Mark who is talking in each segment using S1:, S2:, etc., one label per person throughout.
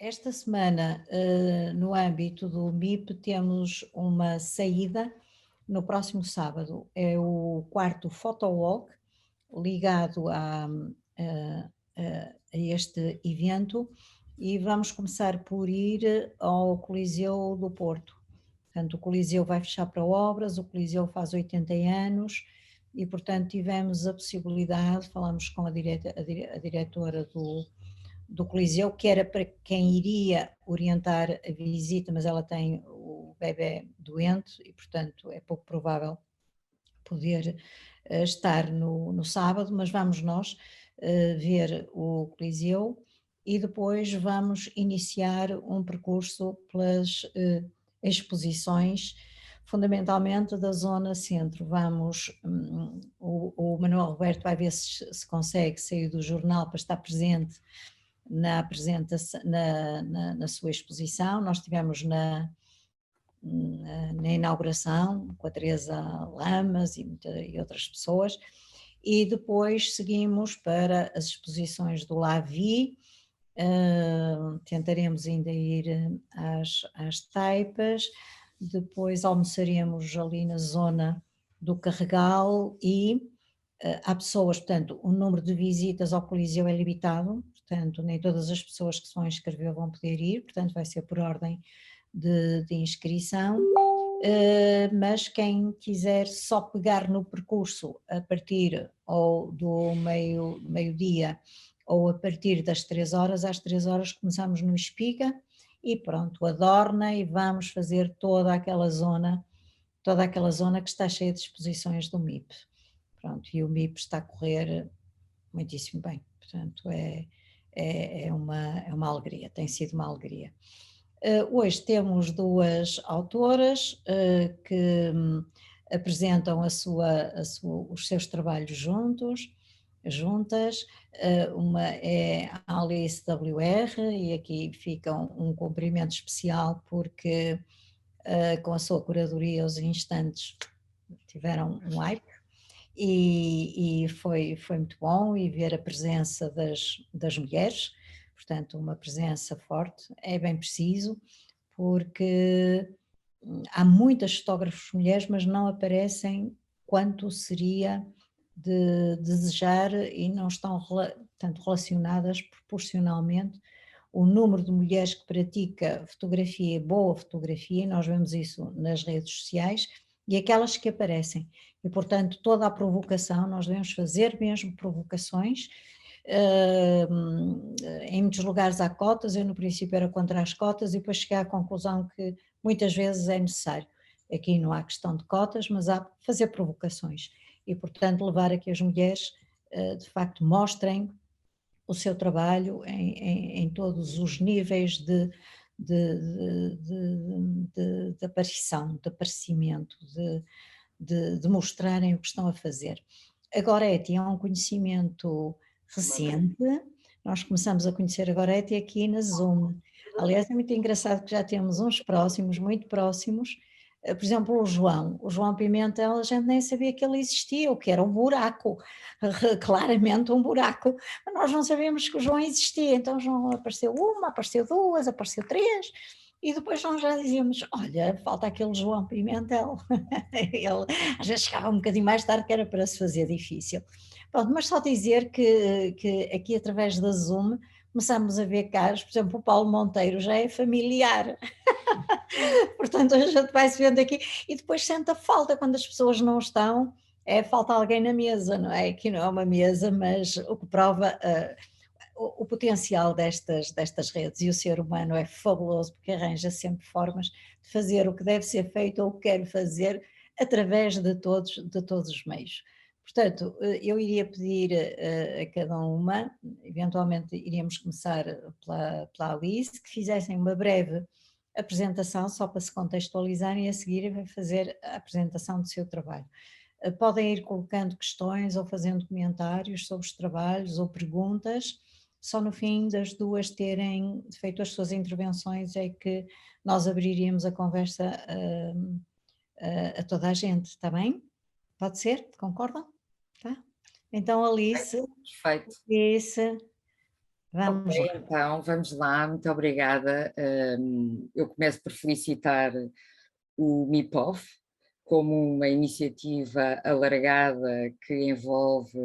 S1: esta semana, no âmbito do MIP, temos uma saída no próximo sábado. É o quarto Photowalk ligado a este evento e vamos começar por ir ao Coliseu do Porto. Portanto, o Coliseu vai fechar para obras, o Coliseu faz 80 anos e, portanto, tivemos a possibilidade, falamos com a diretora do Coliseu, que era para quem iria orientar a visita, mas ela tem o bebé doente e, portanto, é pouco provável poder estar no sábado, mas vamos nós ver o Coliseu e depois vamos iniciar um percurso pelas exposições, fundamentalmente da zona centro. Vamos, o Manuel Roberto vai ver se consegue sair do jornal para estar presente na apresentação, na sua exposição. Nós estivemos na inauguração com a Teresa Lamas e outras pessoas, e depois seguimos para as exposições do Lavi. Tentaremos ainda ir às taipas, depois almoçaremos ali na zona do Carregal e há pessoas, portanto, o número de visitas ao Coliseu é limitado, portanto, nem todas as pessoas que se vão inscrever vão poder ir, portanto, vai ser por ordem de inscrição, mas quem quiser só pegar no percurso a partir ou do meio-dia ou a partir das 3 horas, às 3 horas começamos no Espiga e pronto, Adorna e vamos fazer toda aquela zona que está cheia de exposições do MIP. Pronto, e o MIP está a correr muitíssimo bem, portanto é uma alegria, tem sido uma alegria. Hoje temos duas autoras que apresentam os seus trabalhos juntas, uma é a Alice WR e aqui fica um cumprimento especial porque com a sua curadoria os instantes tiveram um hype e foi muito bom e ver a presença das mulheres, portanto uma presença forte, é bem preciso, porque há muitas fotógrafas mulheres, mas não aparecem quanto seria de desejar e não estão tanto relacionadas proporcionalmente o número de mulheres que pratica fotografia, boa fotografia, nós vemos isso nas redes sociais, e aquelas que aparecem. E, portanto, toda a provocação, nós devemos fazer mesmo provocações. Em muitos lugares há cotas, eu no princípio era contra as cotas e depois cheguei à conclusão que muitas vezes é necessário. Aqui não há questão de cotas, mas há fazer provocações e, portanto, levar a que as mulheres de facto mostrem o seu trabalho em todos os níveis de aparição, de aparecimento, de mostrarem o que estão a fazer. A Goretti é um conhecimento recente, nós começamos a conhecer a Goretti aqui na Zoom. Aliás, é muito engraçado que já temos uns próximos, muito próximos, por exemplo, o João Pimentel, a gente nem sabia que ele existia, o que era um buraco, claramente um buraco, mas nós não sabíamos que o João existia, então João apareceu uma, apareceu duas, apareceu três, e depois nós já dizíamos, olha, falta aquele João Pimentel, ele às vezes chegava um bocadinho mais tarde que era para se fazer difícil. Pronto, mas só dizer que aqui através da Zoom começamos a ver caras, por exemplo, o Paulo Monteiro já é familiar, portanto a gente vai se vendo aqui e depois sente a falta quando as pessoas não estão, falta alguém na mesa, não é? Aqui não é uma mesa, mas o que prova o potencial destas redes, e o ser humano é fabuloso porque arranja sempre formas de fazer o que deve ser feito ou o que quer fazer através de todos os meios. Portanto, eu iria pedir a cada uma, eventualmente iríamos começar pela Alice, que fizessem uma breve apresentação, só para se contextualizarem, e a seguir vai fazer a apresentação do seu trabalho. Podem ir colocando questões ou fazendo comentários sobre os trabalhos ou perguntas, só no fim das duas terem feito as suas intervenções é que nós abriríamos a conversa a toda a gente, está bem? Pode ser? Concordam? Tá? Então, Alice,
S2: Perfeito.
S1: Alice, Vamos lá.
S2: Então, vamos lá, muito obrigada. Eu começo por felicitar o MIPOF como uma iniciativa alargada que envolve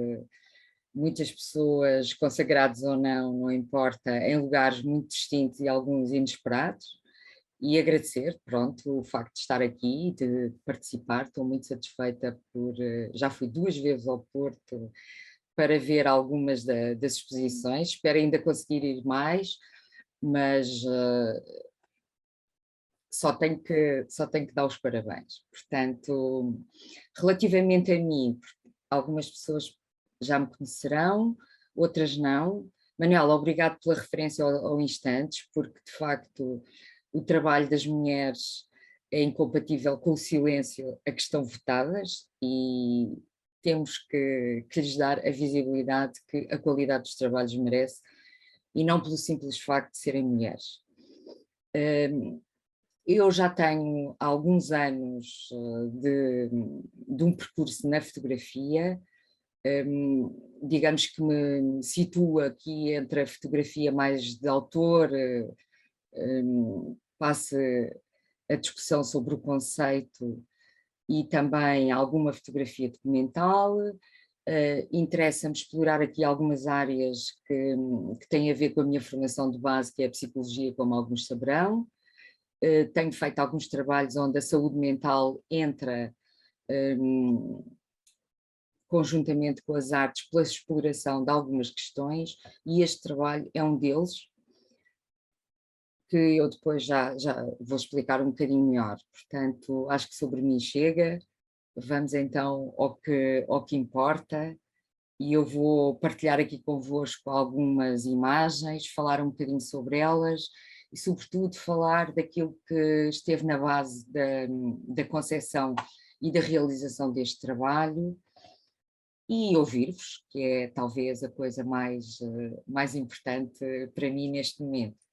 S2: muitas pessoas, consagrados ou não, não importa, em lugares muito distintos e alguns inesperados. E agradecer, pronto, o facto de estar aqui e de participar. Estou muito satisfeita por... Já fui 2 vezes ao Porto para ver algumas das exposições, espero ainda conseguir ir mais, mas só tenho que dar os parabéns. Portanto, relativamente a mim, algumas pessoas já me conhecerão, outras não. Manuela, obrigado pela referência ao Instantes, porque de facto o trabalho das mulheres é incompatível com o silêncio a que estão votadas e temos que lhes dar a visibilidade que a qualidade dos trabalhos merece e não pelo simples facto de serem mulheres. Eu já tenho alguns anos de um percurso na fotografia, digamos que me situo aqui entre a fotografia mais de autor, passe a discussão sobre o conceito e também alguma fotografia documental. Interessa-me explorar aqui algumas áreas que têm a ver com a minha formação de base, que é a psicologia, como alguns saberão. Tenho feito alguns trabalhos onde a saúde mental entra conjuntamente com as artes pela exploração de algumas questões e este trabalho é um deles, que eu depois já vou explicar um bocadinho melhor. Portanto, acho que sobre mim chega. Vamos então ao que importa e eu vou partilhar aqui convosco algumas imagens, falar um bocadinho sobre elas e sobretudo falar daquilo que esteve na base da concepção e da realização deste trabalho e ouvir-vos, que é talvez a coisa mais importante para mim neste momento.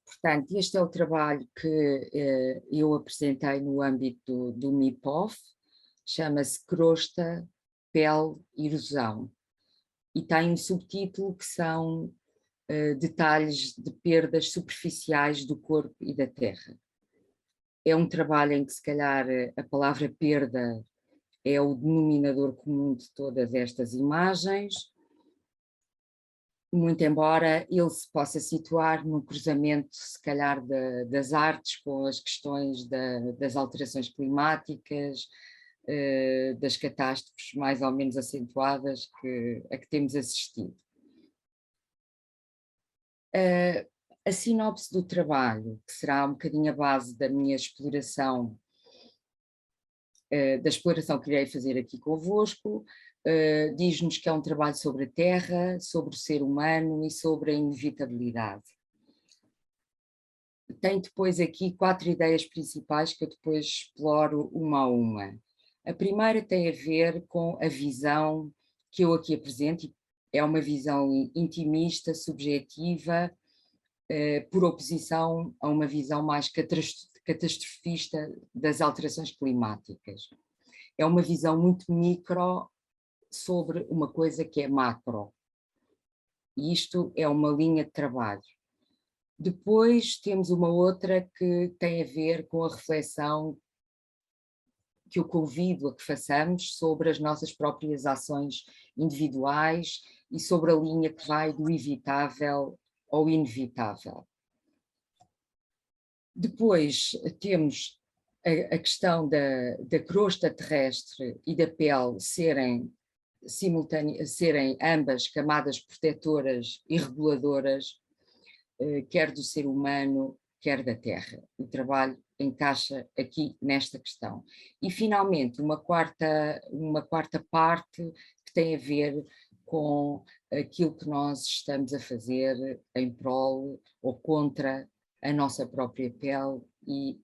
S2: Portanto, este é o trabalho que eu apresentei no âmbito do MIPOF, chama-se Crosta, Pele e Erosão, e tem um subtítulo que são detalhes de perdas superficiais do corpo e da terra. É um trabalho em que se calhar a palavra perda é o denominador comum de todas estas imagens, muito embora ele se possa situar no cruzamento, se calhar, das artes com as questões das alterações climáticas, das catástrofes mais ou menos acentuadas a que temos assistido. A sinopse do trabalho, que será um bocadinho a base da minha exploração, da exploração que irei fazer aqui convosco, diz-nos que é um trabalho sobre a Terra, sobre o ser humano e sobre a inevitabilidade. Tem depois aqui 4 ideias principais que eu depois exploro uma a uma. A primeira tem a ver com a visão que eu aqui apresento, é uma visão intimista, subjetiva, por oposição a uma visão mais catastrofista das alterações climáticas. É uma visão muito micro sobre uma coisa que é macro. E isto é uma linha de trabalho. Depois temos uma outra que tem a ver com a reflexão que eu convido a que façamos sobre as nossas próprias ações individuais e sobre a linha que vai do evitável ao inevitável. Depois temos a questão da crosta terrestre e da pele serem ambas camadas protetoras e reguladoras, quer do ser humano, quer da terra. O trabalho encaixa aqui nesta questão. E, finalmente, uma quarta parte que tem a ver com aquilo que nós estamos a fazer em prol ou contra a nossa própria pele e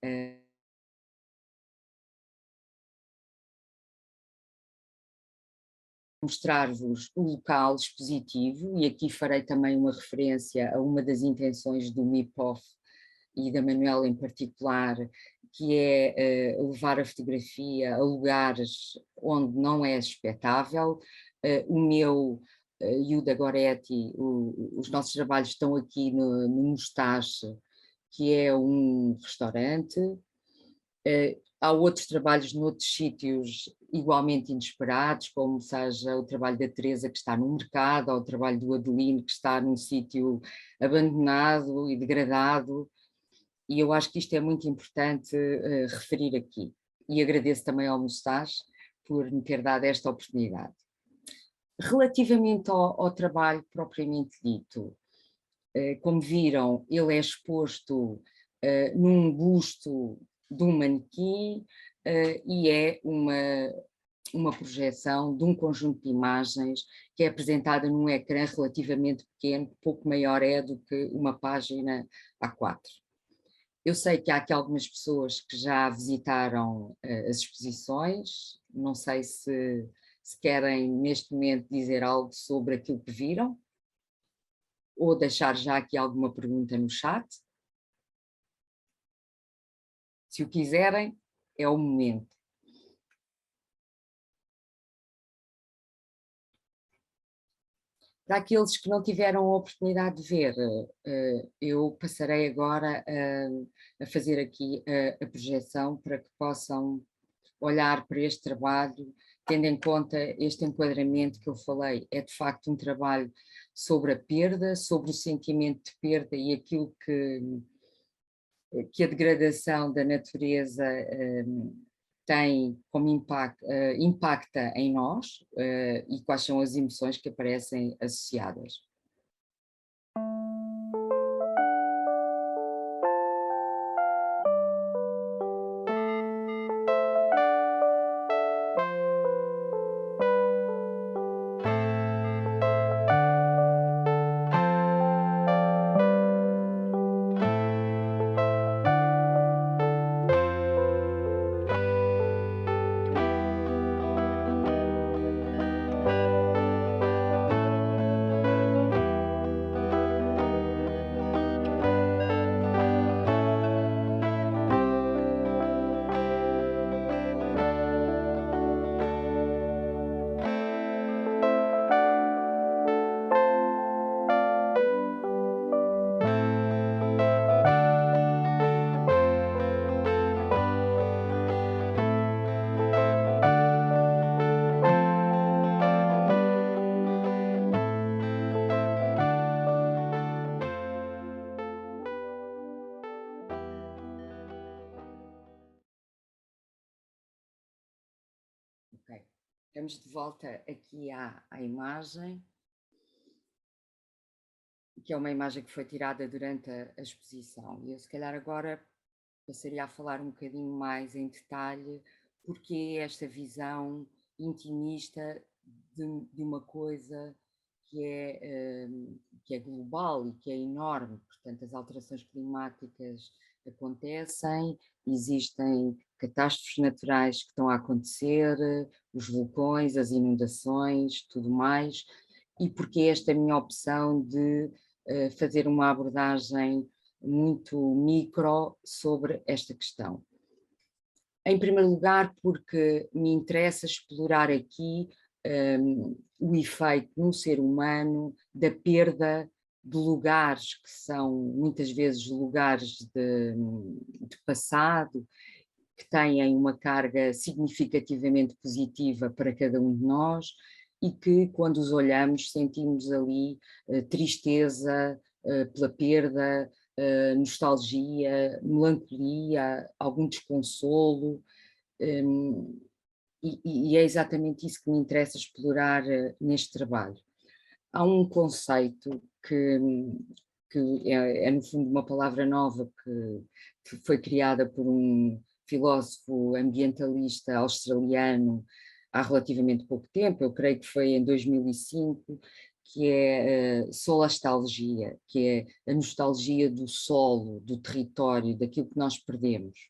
S2: mostrar-vos o local expositivo, e aqui farei também uma referência a uma das intenções do MIPOF e da Manuela em particular, que é levar a fotografia a lugares onde não é expectável. O meu Iuda Goretti, os nossos trabalhos estão aqui no Mustache, que é um restaurante. Há outros trabalhos noutros sítios igualmente inesperados, como seja o trabalho da Teresa, que está no mercado, ou o trabalho do Adelino, que está num sítio abandonado e degradado, e eu acho que isto é muito importante referir aqui. E agradeço também ao Mustache por me ter dado esta oportunidade. Relativamente ao trabalho propriamente dito, como viram, ele é exposto num busto de um manequim e é uma projeção de um conjunto de imagens que é apresentada num ecrã relativamente pequeno, pouco maior é do que uma página A4. Eu sei que há aqui algumas pessoas que já visitaram as exposições, não sei se querem neste momento dizer algo sobre aquilo que viram, ou deixar já aqui alguma pergunta no chat. Se o quiserem, é o momento. Para aqueles que não tiveram a oportunidade de ver, eu passarei agora a fazer aqui a projeção para que possam olhar para este trabalho, tendo em conta este enquadramento que eu falei. É de facto um trabalho sobre a perda, sobre o sentimento de perda e aquilo que a degradação da natureza tem como impacta em nós e quais são as emoções que aparecem associadas. Ok, estamos de volta aqui à imagem, que é uma imagem que foi tirada durante a exposição. E eu se calhar agora passaria a falar um bocadinho mais em detalhe porque esta visão intimista de uma coisa que é global e que é enorme. Portanto, as alterações climáticas acontecem, existem catástrofes naturais que estão a acontecer, os vulcões, as inundações, tudo mais, e porque esta é a minha opção de fazer uma abordagem muito micro sobre esta questão. Em primeiro lugar, porque me interessa explorar aqui o efeito no ser humano da perda de lugares que são muitas vezes lugares de passado, que têm uma carga significativamente positiva para cada um de nós e que, quando os olhamos, sentimos ali tristeza pela perda, nostalgia, melancolia, algum desconsolo, e é exatamente isso que me interessa explorar neste trabalho. Há um conceito que é no fundo uma palavra nova que foi criada por um filósofo ambientalista australiano há relativamente pouco tempo, eu creio que foi em 2005, que é solastalgia, que é a nostalgia do solo, do território, daquilo que nós perdemos,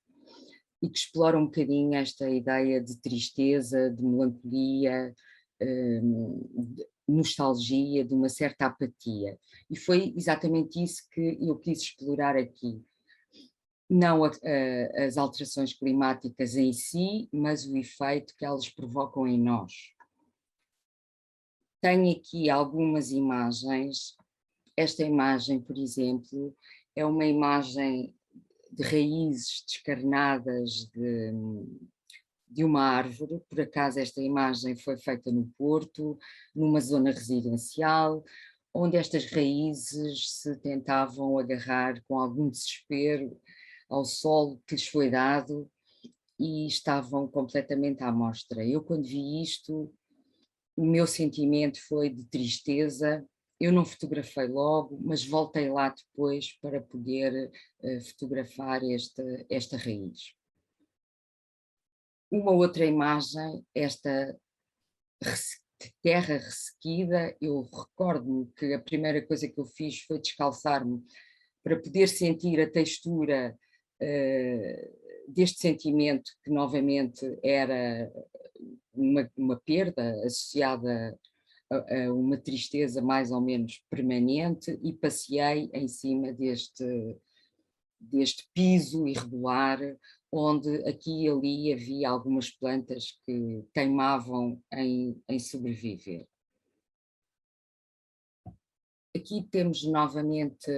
S2: e que explora um bocadinho esta ideia de tristeza, de melancolia, de nostalgia, de uma certa apatia. E foi exatamente isso que eu quis explorar aqui. Não as alterações climáticas em si, mas o efeito que elas provocam em nós. Tenho aqui algumas imagens. Esta imagem, por exemplo, é uma imagem de raízes descarnadas de uma árvore. Por acaso esta imagem foi feita no Porto, numa zona residencial, onde estas raízes se tentavam agarrar com algum desespero ao solo que lhes foi dado e estavam completamente à mostra. Eu, quando vi isto, o meu sentimento foi de tristeza. Eu não fotografei logo, mas voltei lá depois para poder fotografar esta raiz. Uma outra imagem, esta terra ressequida, eu recordo-me que a primeira coisa que eu fiz foi descalçar-me para poder sentir a textura deste sentimento, que novamente era uma perda associada a uma tristeza mais ou menos permanente, e passei em cima deste piso irregular, onde aqui e ali havia algumas plantas que teimavam em sobreviver. Aqui temos novamente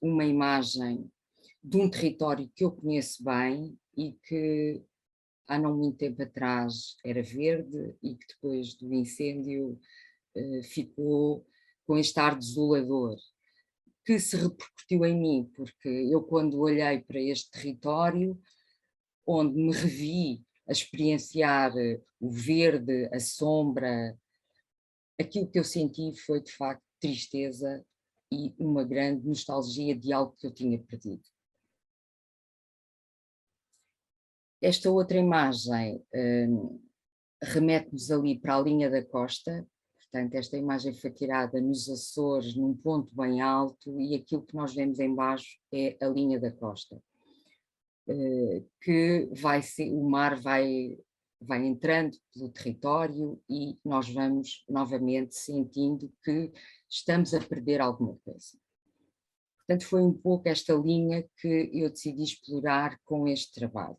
S2: uma imagem de um território que eu conheço bem e que há não muito tempo atrás era verde e que depois do incêndio ficou com este ar desolador, que se repercutiu em mim, porque eu, quando olhei para este território, onde me revi a experienciar o verde, a sombra, aquilo que eu senti foi de facto tristeza e uma grande nostalgia de algo que eu tinha perdido. Esta outra imagem remete-nos ali para a linha da costa. Portanto, esta imagem foi tirada nos Açores, num ponto bem alto, e aquilo que nós vemos em baixo é a linha da costa, que o mar vai entrando pelo território e nós vamos novamente sentindo que estamos a perder alguma coisa. Portanto, foi um pouco esta linha que eu decidi explorar com este trabalho.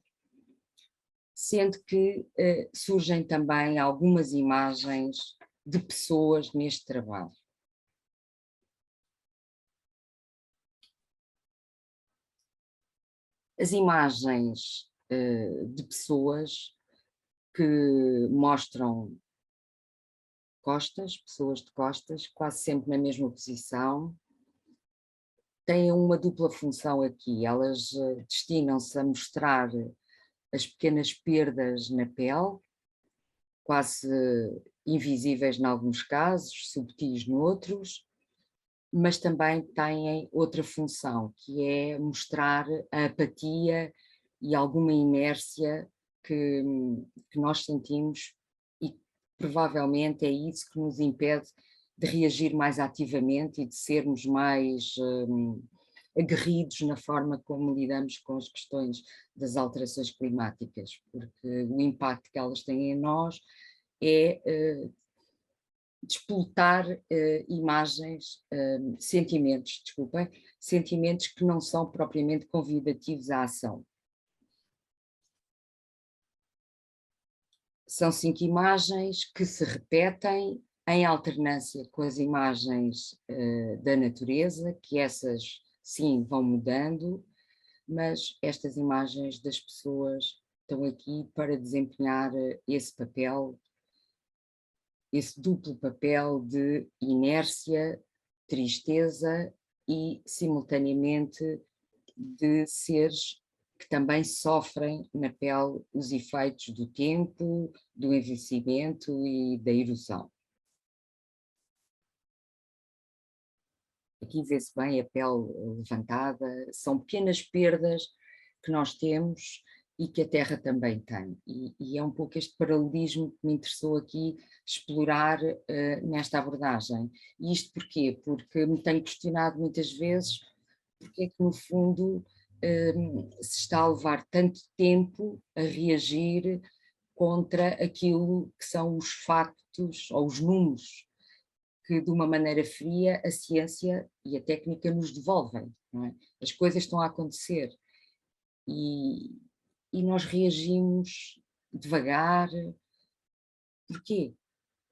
S2: Sendo que surgem também algumas imagens de pessoas neste trabalho. As imagens de pessoas que mostram pessoas de costas, quase sempre na mesma posição, têm uma dupla função aqui. Elas destinam-se a mostrar as pequenas perdas na pele, quase invisíveis em alguns casos, subtis noutros, mas também têm outra função, que é mostrar a apatia e alguma inércia que nós sentimos, e provavelmente é isso que nos impede de reagir mais ativamente e de sermos mais aguerridos na forma como lidamos com as questões das alterações climáticas, porque o impacto que elas têm em nós é despoltar sentimentos que não são propriamente convidativos à ação. São 5 imagens que se repetem em alternância com as imagens da natureza, que essas sim vão mudando, mas estas imagens das pessoas estão aqui para desempenhar esse papel, esse duplo papel de inércia, tristeza e, simultaneamente, de seres que também sofrem na pele os efeitos do tempo, do envelhecimento e da erosão. Aqui vê-se bem a pele levantada, são pequenas perdas que nós temos e que a Terra também tem. E é um pouco este paralelismo que me interessou aqui explorar nesta abordagem. E isto porquê? Porque me tenho questionado muitas vezes porque é que, no fundo, se está a levar tanto tempo a reagir contra aquilo que são os factos ou os números que, de uma maneira fria, a ciência e a técnica nos devolvem, não é? As coisas estão a acontecer e nós reagimos devagar. Porquê?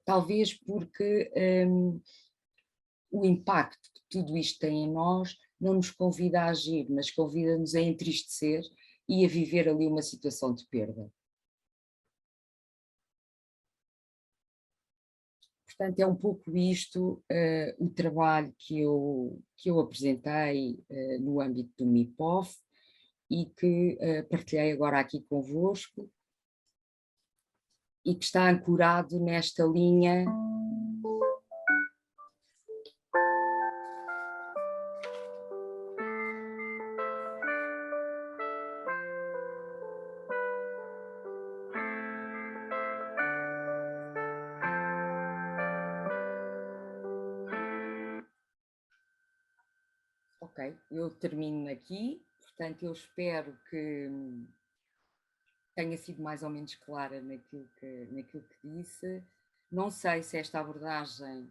S2: talvez porque o impacto que tudo isto tem em nós não nos convida a agir, mas convida-nos a entristecer e a viver ali uma situação de perda. Portanto, é um pouco isto o trabalho que eu apresentei no âmbito do MIPOF e que partilhei agora aqui convosco e que está ancorado nesta linha Ok, eu termino aqui, portanto eu espero que tenha sido mais ou menos clara naquilo que disse. Não sei se esta abordagem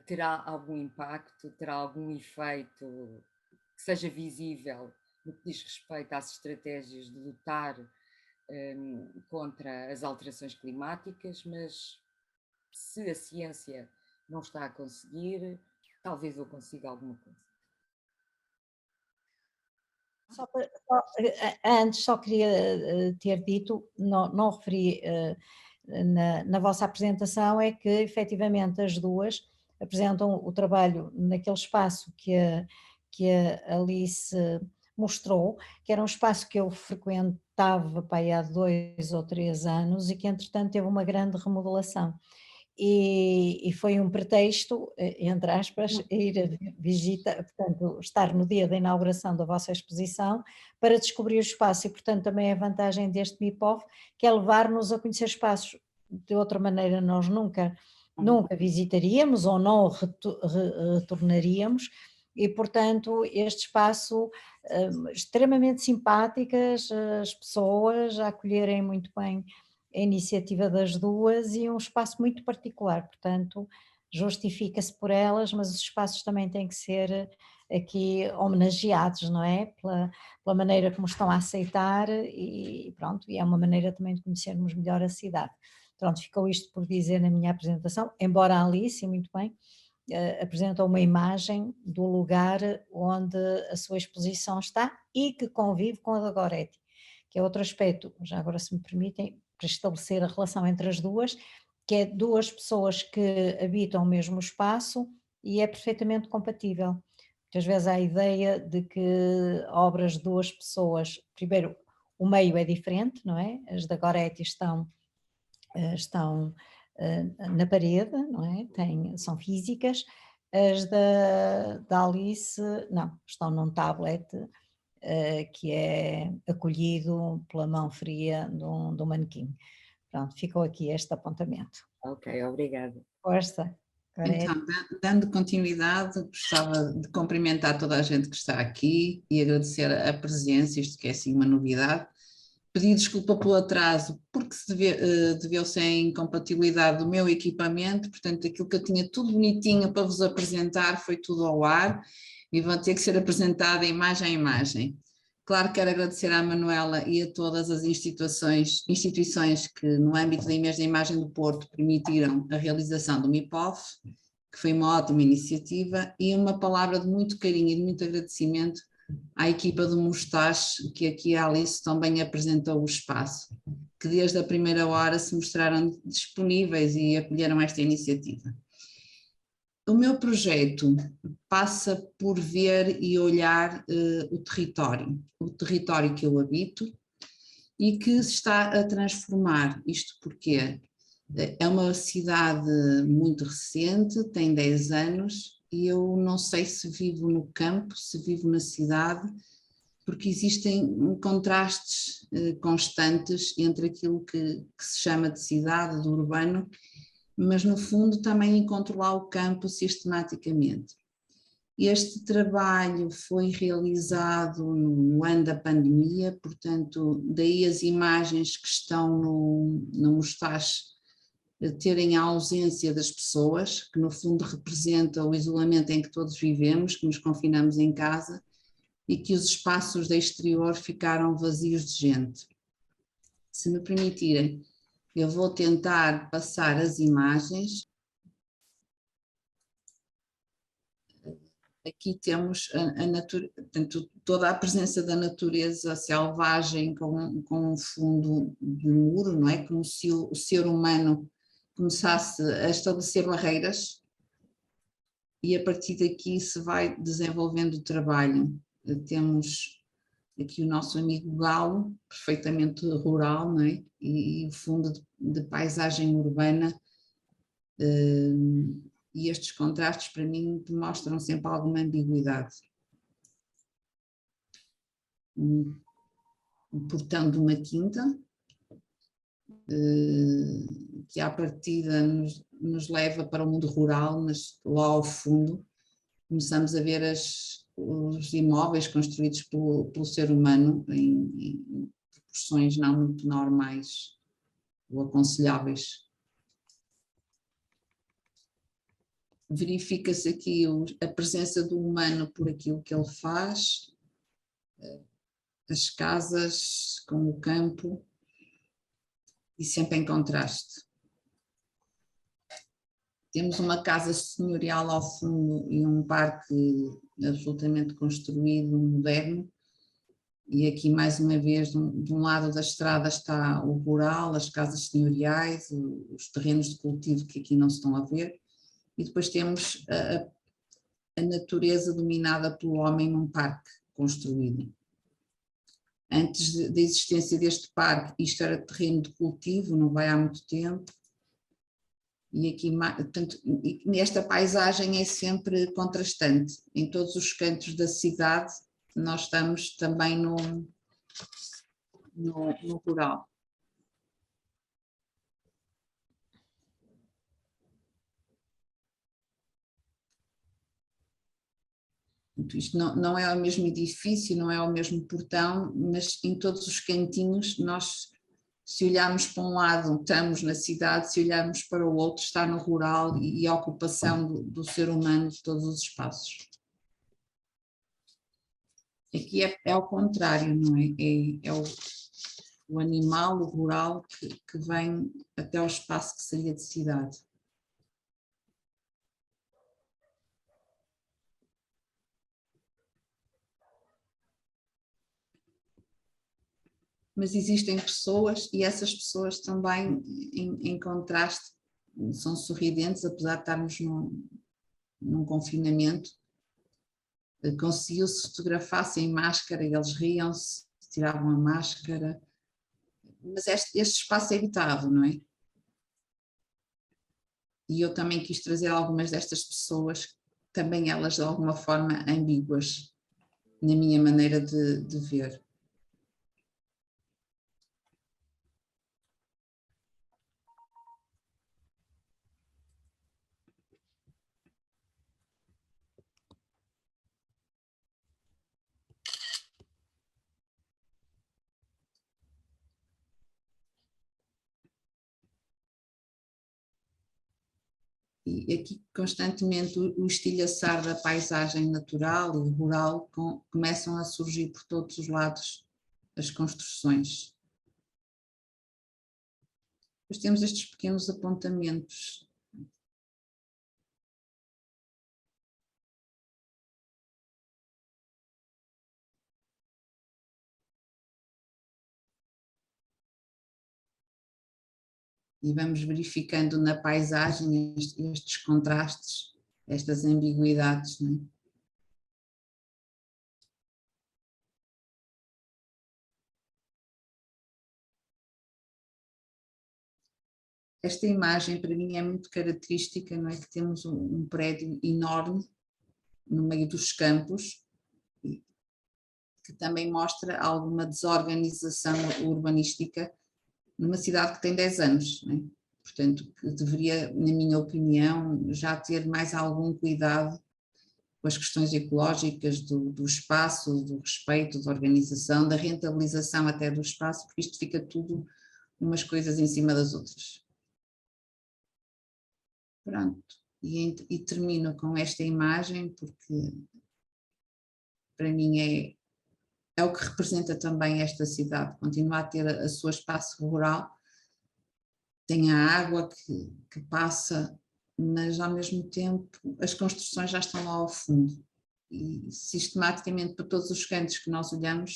S2: terá algum impacto, terá algum efeito que seja visível no que diz respeito às estratégias de lutar contra as alterações climáticas, mas se a ciência não está a conseguir, talvez eu consiga alguma coisa.
S1: Antes só queria ter dito, não referi na vossa apresentação, é que efetivamente as duas apresentam o trabalho naquele espaço que a Alice mostrou, que era um espaço que eu frequentava para aí há 2 ou 3 anos e que entretanto teve uma grande remodelação. E foi um pretexto, entre aspas, ir a visita, portanto, estar no dia da inauguração da vossa exposição para descobrir o espaço e, portanto, também a vantagem deste MIPOF, que é levar-nos a conhecer espaços de outra maneira nós nunca visitaríamos ou não retornaríamos e, portanto, este espaço extremamente simpáticas, as pessoas a acolherem muito bem a iniciativa das duas e um espaço muito particular, portanto, justifica-se por elas, mas os espaços também têm que ser aqui homenageados, não é? Pela maneira como estão a aceitar e pronto, e é uma maneira também de conhecermos melhor a cidade. Pronto, ficou isto por dizer na minha apresentação, embora a Alice, muito bem, apresentou uma imagem do lugar onde a sua exposição está e que convive com a da Goretti, que é outro aspecto, já agora se me permitem, para estabelecer a relação entre as duas, que é duas pessoas que habitam o mesmo espaço e é perfeitamente compatível. Muitas vezes há a ideia de que obras de duas pessoas, primeiro o meio é diferente, não é? As da Goretti estão na parede, não é? São físicas, as da Alice não, estão num tablet que é acolhido pela mão fria de um manequim. Pronto, ficou aqui este apontamento.
S2: Ok, obrigada.
S1: Força.
S3: Então, dando continuidade, gostava de cumprimentar toda a gente que está aqui e agradecer a presença, isto que é assim uma novidade. Pedir desculpa pelo atraso, porque se deveu-se à incompatibilidade do meu equipamento, portanto aquilo que eu tinha tudo bonitinho para vos apresentar foi tudo ao ar e vão ter que ser apresentada imagem a imagem. Claro que quero agradecer à Manuela e a todas as instituições que no âmbito da Mês da Imagem do Porto permitiram a realização do MIPOF, que foi uma ótima iniciativa, e uma palavra de muito carinho e de muito agradecimento à equipa do Mustache, que aqui a Alice também apresentou o espaço, que desde a primeira hora se mostraram disponíveis e acolheram esta iniciativa. O meu projeto passa por ver e olhar o território que eu habito e que se está a transformar. Isto porque é uma cidade muito recente, tem 10 anos, e eu não sei se vivo no campo, se vivo na cidade, porque existem contrastes constantes entre aquilo que se chama de cidade, do urbano, mas no fundo também encontro lá o campo sistematicamente. Este trabalho foi realizado no ano da pandemia, portanto, daí as imagens que estão no Mustache terem a ausência das pessoas, que no fundo representa o isolamento em que todos vivemos, que nos confinamos em casa e que os espaços do exterior ficaram vazios de gente. Se me permitirem, Eu vou tentar passar as imagens. Aqui temos portanto, toda a presença da natureza selvagem com um fundo de muro, não é? Como se o ser humano começasse a estabelecer barreiras e a partir daqui se vai desenvolvendo o trabalho. Temos aqui o nosso amigo galo, perfeitamente rural, não é? E o fundo de paisagem urbana. E estes contrastes para mim demonstram sempre alguma ambiguidade. Um portão de uma quinta, que à partida nos leva para o mundo rural, mas lá ao fundo começamos a ver os imóveis construídos pelo ser humano em proporções não muito normais ou aconselháveis. Verifica-se aqui a presença do humano por aquilo que ele faz, as casas com o campo e sempre em contraste. Temos uma casa senhorial ao fundo e um parque absolutamente construído, moderno, e aqui mais uma vez de um lado da estrada está o rural, as casas senhoriais, os terrenos de cultivo que aqui não se estão a ver, e depois temos a natureza dominada pelo homem num parque construído. Antes da existência deste parque, isto era terreno de cultivo, não vai há muito tempo, e aqui, portanto, nesta paisagem é sempre contrastante. Em todos os cantos da cidade nós estamos também no rural. Isto não é o mesmo edifício, não é o mesmo portão, mas em todos os cantinhos nós, se olharmos para um lado estamos na cidade, se olharmos para o outro está no rural e a ocupação do ser humano de todos os espaços. Aqui é ao contrário, não é? É o animal, o rural, que vem até ao espaço que seria de cidade. Mas existem pessoas e essas pessoas também, em contraste, são sorridentes, apesar de estarmos num confinamento. Conseguiu-se fotografar sem máscara, eles riam-se, tiravam a máscara, mas este espaço é habitável, não é? E eu também quis trazer algumas destas pessoas, também elas de alguma forma ambíguas, na minha maneira de ver. E aqui constantemente o estilhaçar da paisagem natural e rural começam a surgir por todos os lados as construções. Depois temos estes pequenos apontamentos. E vamos verificando na paisagem estes contrastes, estas ambiguidades, não é? Esta imagem para mim é muito característica, não é? Que temos um prédio enorme no meio dos campos, que também mostra alguma desorganização urbanística numa cidade que tem 10 anos, não é? Portanto, que deveria, na minha opinião, já ter mais algum cuidado com as questões ecológicas do espaço, do respeito, da organização, da rentabilização até do espaço, porque isto fica tudo umas coisas em cima das outras. Pronto, e termino com esta imagem porque para mim é o que representa também esta cidade, continua a ter o seu espaço rural, tem a água que passa, mas ao mesmo tempo as construções já estão lá ao fundo. E sistematicamente para todos os cantos que nós olhamos,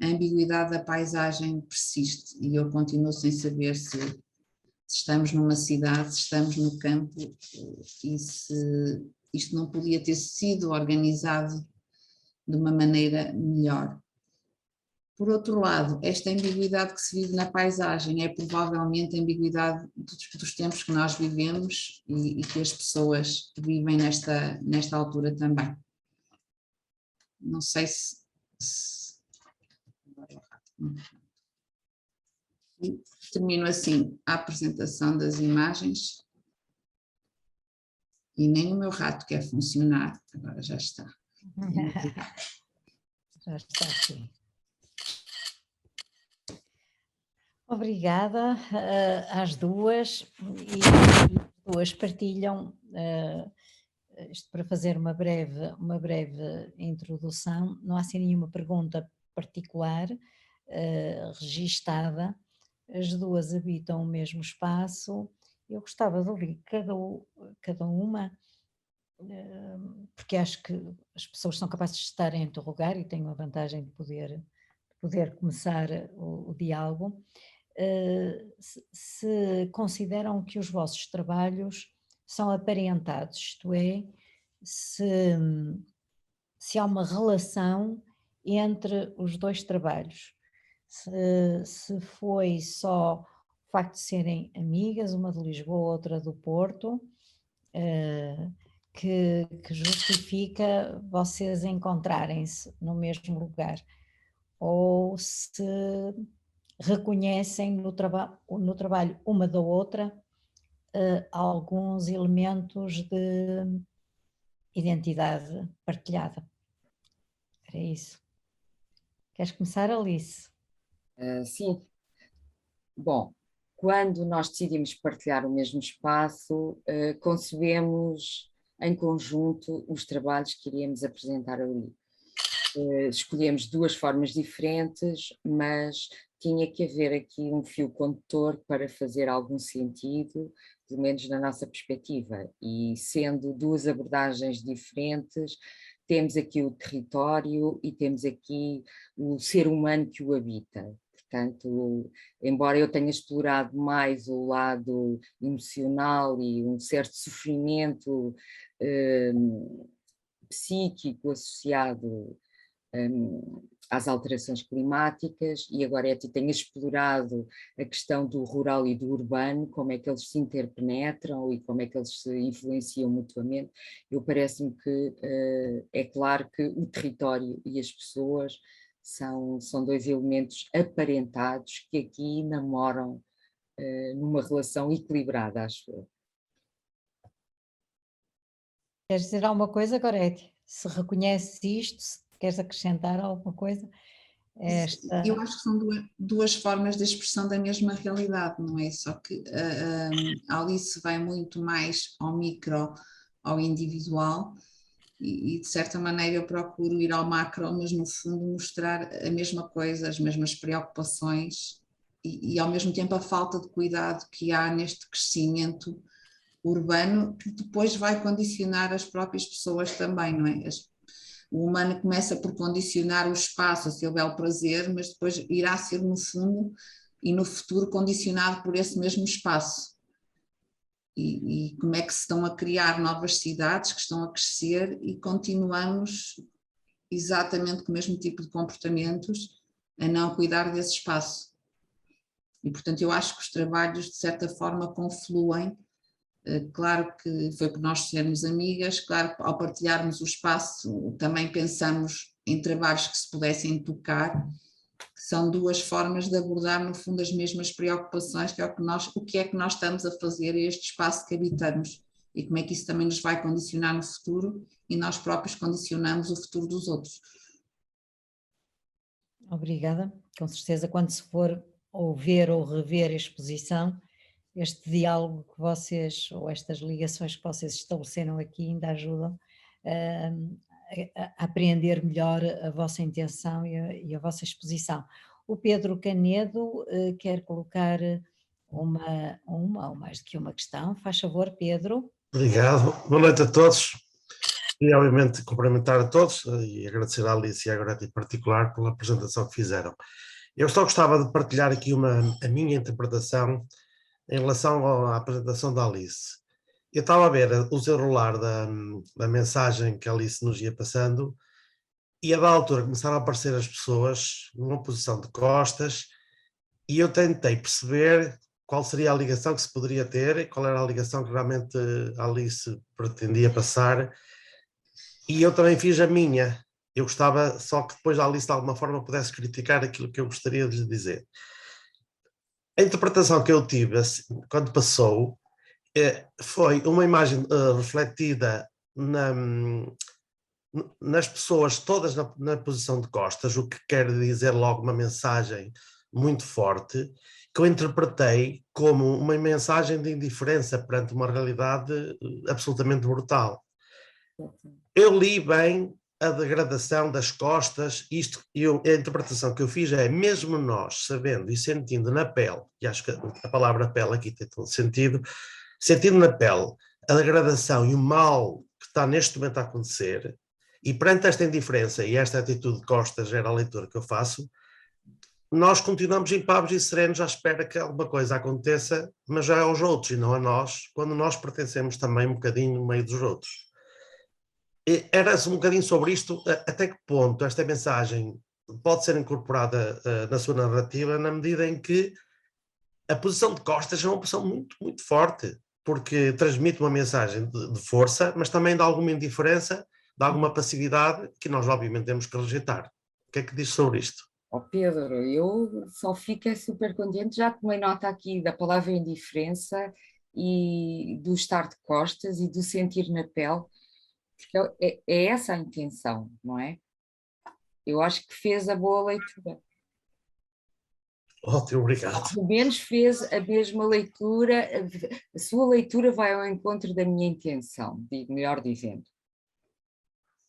S3: a ambiguidade da paisagem persiste e eu continuo sem saber se estamos numa cidade, se estamos no campo e se isto não podia ter sido organizado de uma maneira melhor. Por outro lado, esta ambiguidade que se vive na paisagem é provavelmente a ambiguidade dos tempos que nós vivemos e que as pessoas vivem nesta altura também. Não sei se... E termino assim a apresentação das imagens e nem o meu rato quer funcionar, agora já está.
S1: Já está aqui. Obrigada às duas, e as duas partilham, isto para fazer uma breve introdução, não há assim nenhuma pergunta particular registada, as duas habitam o mesmo espaço, eu gostava de ouvir cada uma, porque acho que as pessoas são capazes de estar a interrogar e tenho a vantagem de poder começar o diálogo. Se consideram que os vossos trabalhos são aparentados, isto é, se há uma relação entre os dois trabalhos, se foi só o facto de serem amigas, uma de Lisboa, outra do Porto, que justifica vocês encontrarem-se no mesmo lugar, ou se reconhecem no trabalho uma da outra alguns elementos de identidade partilhada. Era isso. Queres começar, Alice?
S2: Sim. Bom, quando nós decidimos partilhar o mesmo espaço, concebemos em conjunto os trabalhos que iríamos apresentar ali. Escolhemos duas formas diferentes, mas tinha que haver aqui um fio condutor para fazer algum sentido, pelo menos na nossa perspectiva. E sendo duas abordagens diferentes, temos aqui o território e temos aqui o ser humano que o habita. Portanto, embora eu tenha explorado mais o lado emocional e um certo sofrimento psíquico associado às alterações climáticas, e agora é que tenho explorado a questão do rural e do urbano, como é que eles se interpenetram e como é que eles se influenciam mutuamente. Eu parece-me que é claro que o território e as pessoas são dois elementos aparentados que aqui namoram numa relação equilibrada, acho eu.
S1: Queres dizer alguma coisa, Gorete? Se reconheces isto, se queres acrescentar alguma coisa?
S3: Eu acho que são duas formas de expressão da mesma realidade, não é? Só que a Alice vai muito mais ao micro, ao individual, e de certa maneira eu procuro ir ao macro, mas no fundo mostrar a mesma coisa, as mesmas preocupações e ao mesmo tempo a falta de cuidado que há neste crescimento urbano, que depois vai condicionar as próprias pessoas também, não é? O humano começa por condicionar o espaço a seu bel prazer, mas depois irá ser no fundo e no futuro condicionado por esse mesmo espaço. E como é que se estão a criar novas cidades que estão a crescer e continuamos exatamente com o mesmo tipo de comportamentos a não cuidar desse espaço. E portanto eu acho que os trabalhos de certa forma confluem. Claro que foi por nós sermos amigas, claro que ao partilharmos o espaço também pensamos em trabalhos que se pudessem tocar, que são duas formas de abordar no fundo as mesmas preocupações, que é o que é que nós estamos a fazer a este espaço que habitamos e como é que isso também nos vai condicionar no futuro e nós próprios condicionamos o futuro dos outros.
S1: Obrigada, com certeza quando se for ou ver ou rever a exposição, este diálogo que vocês, ou estas ligações que vocês estabeleceram aqui ainda ajudam a apreender melhor a vossa intenção e a vossa exposição. O Pedro Canedo quer colocar uma ou mais do que uma questão. Faz favor, Pedro.
S4: Obrigado. Boa noite a todos. E, obviamente, cumprimentar a todos e agradecer à Alice e à Gorete em particular pela apresentação que fizeram. Eu só gostava de partilhar aqui a minha interpretação em relação à apresentação da Alice. Eu estava a ver o desenrolar da mensagem que a Alice nos ia passando e a da altura começaram a aparecer as pessoas numa posição de costas e eu tentei perceber qual seria a ligação que se poderia ter e qual era a ligação que realmente a Alice pretendia passar. E eu também fiz a minha. Eu gostava só que depois a Alice de alguma forma pudesse criticar aquilo que eu gostaria de lhe dizer. A interpretação que eu tive quando passou foi uma imagem refletida nas pessoas todas na posição de costas, o que quer dizer logo uma mensagem muito forte, que eu interpretei como uma mensagem de indiferença perante uma realidade absolutamente brutal. Eu li bem a degradação das costas, a interpretação que eu fiz é, mesmo nós sabendo e sentindo na pele, e acho que a palavra pele aqui tem todo sentido, sentindo na pele a degradação e o mal que está neste momento a acontecer, e perante esta indiferença e esta atitude de costas, era a leitura que eu faço, nós continuamos impávidos e serenos à espera que alguma coisa aconteça, mas já é aos outros e não a nós, quando nós pertencemos também um bocadinho no meio dos outros. Era um bocadinho sobre isto, até que ponto esta mensagem pode ser incorporada na sua narrativa, na medida em que a posição de costas é uma posição muito, muito forte, porque transmite uma mensagem de força, mas também de alguma indiferença, de alguma passividade, que nós obviamente temos que rejeitar. O que é que diz sobre isto?
S2: Oh Pedro, eu só fico super contente, já tomei nota aqui da palavra indiferença e do estar de costas e do sentir na pele, porque é essa a intenção, não é? Eu acho que fez a boa leitura.
S4: Ótimo, obrigado.
S2: Pelo menos fez a mesma leitura, a sua leitura vai ao encontro da minha intenção, melhor dizendo.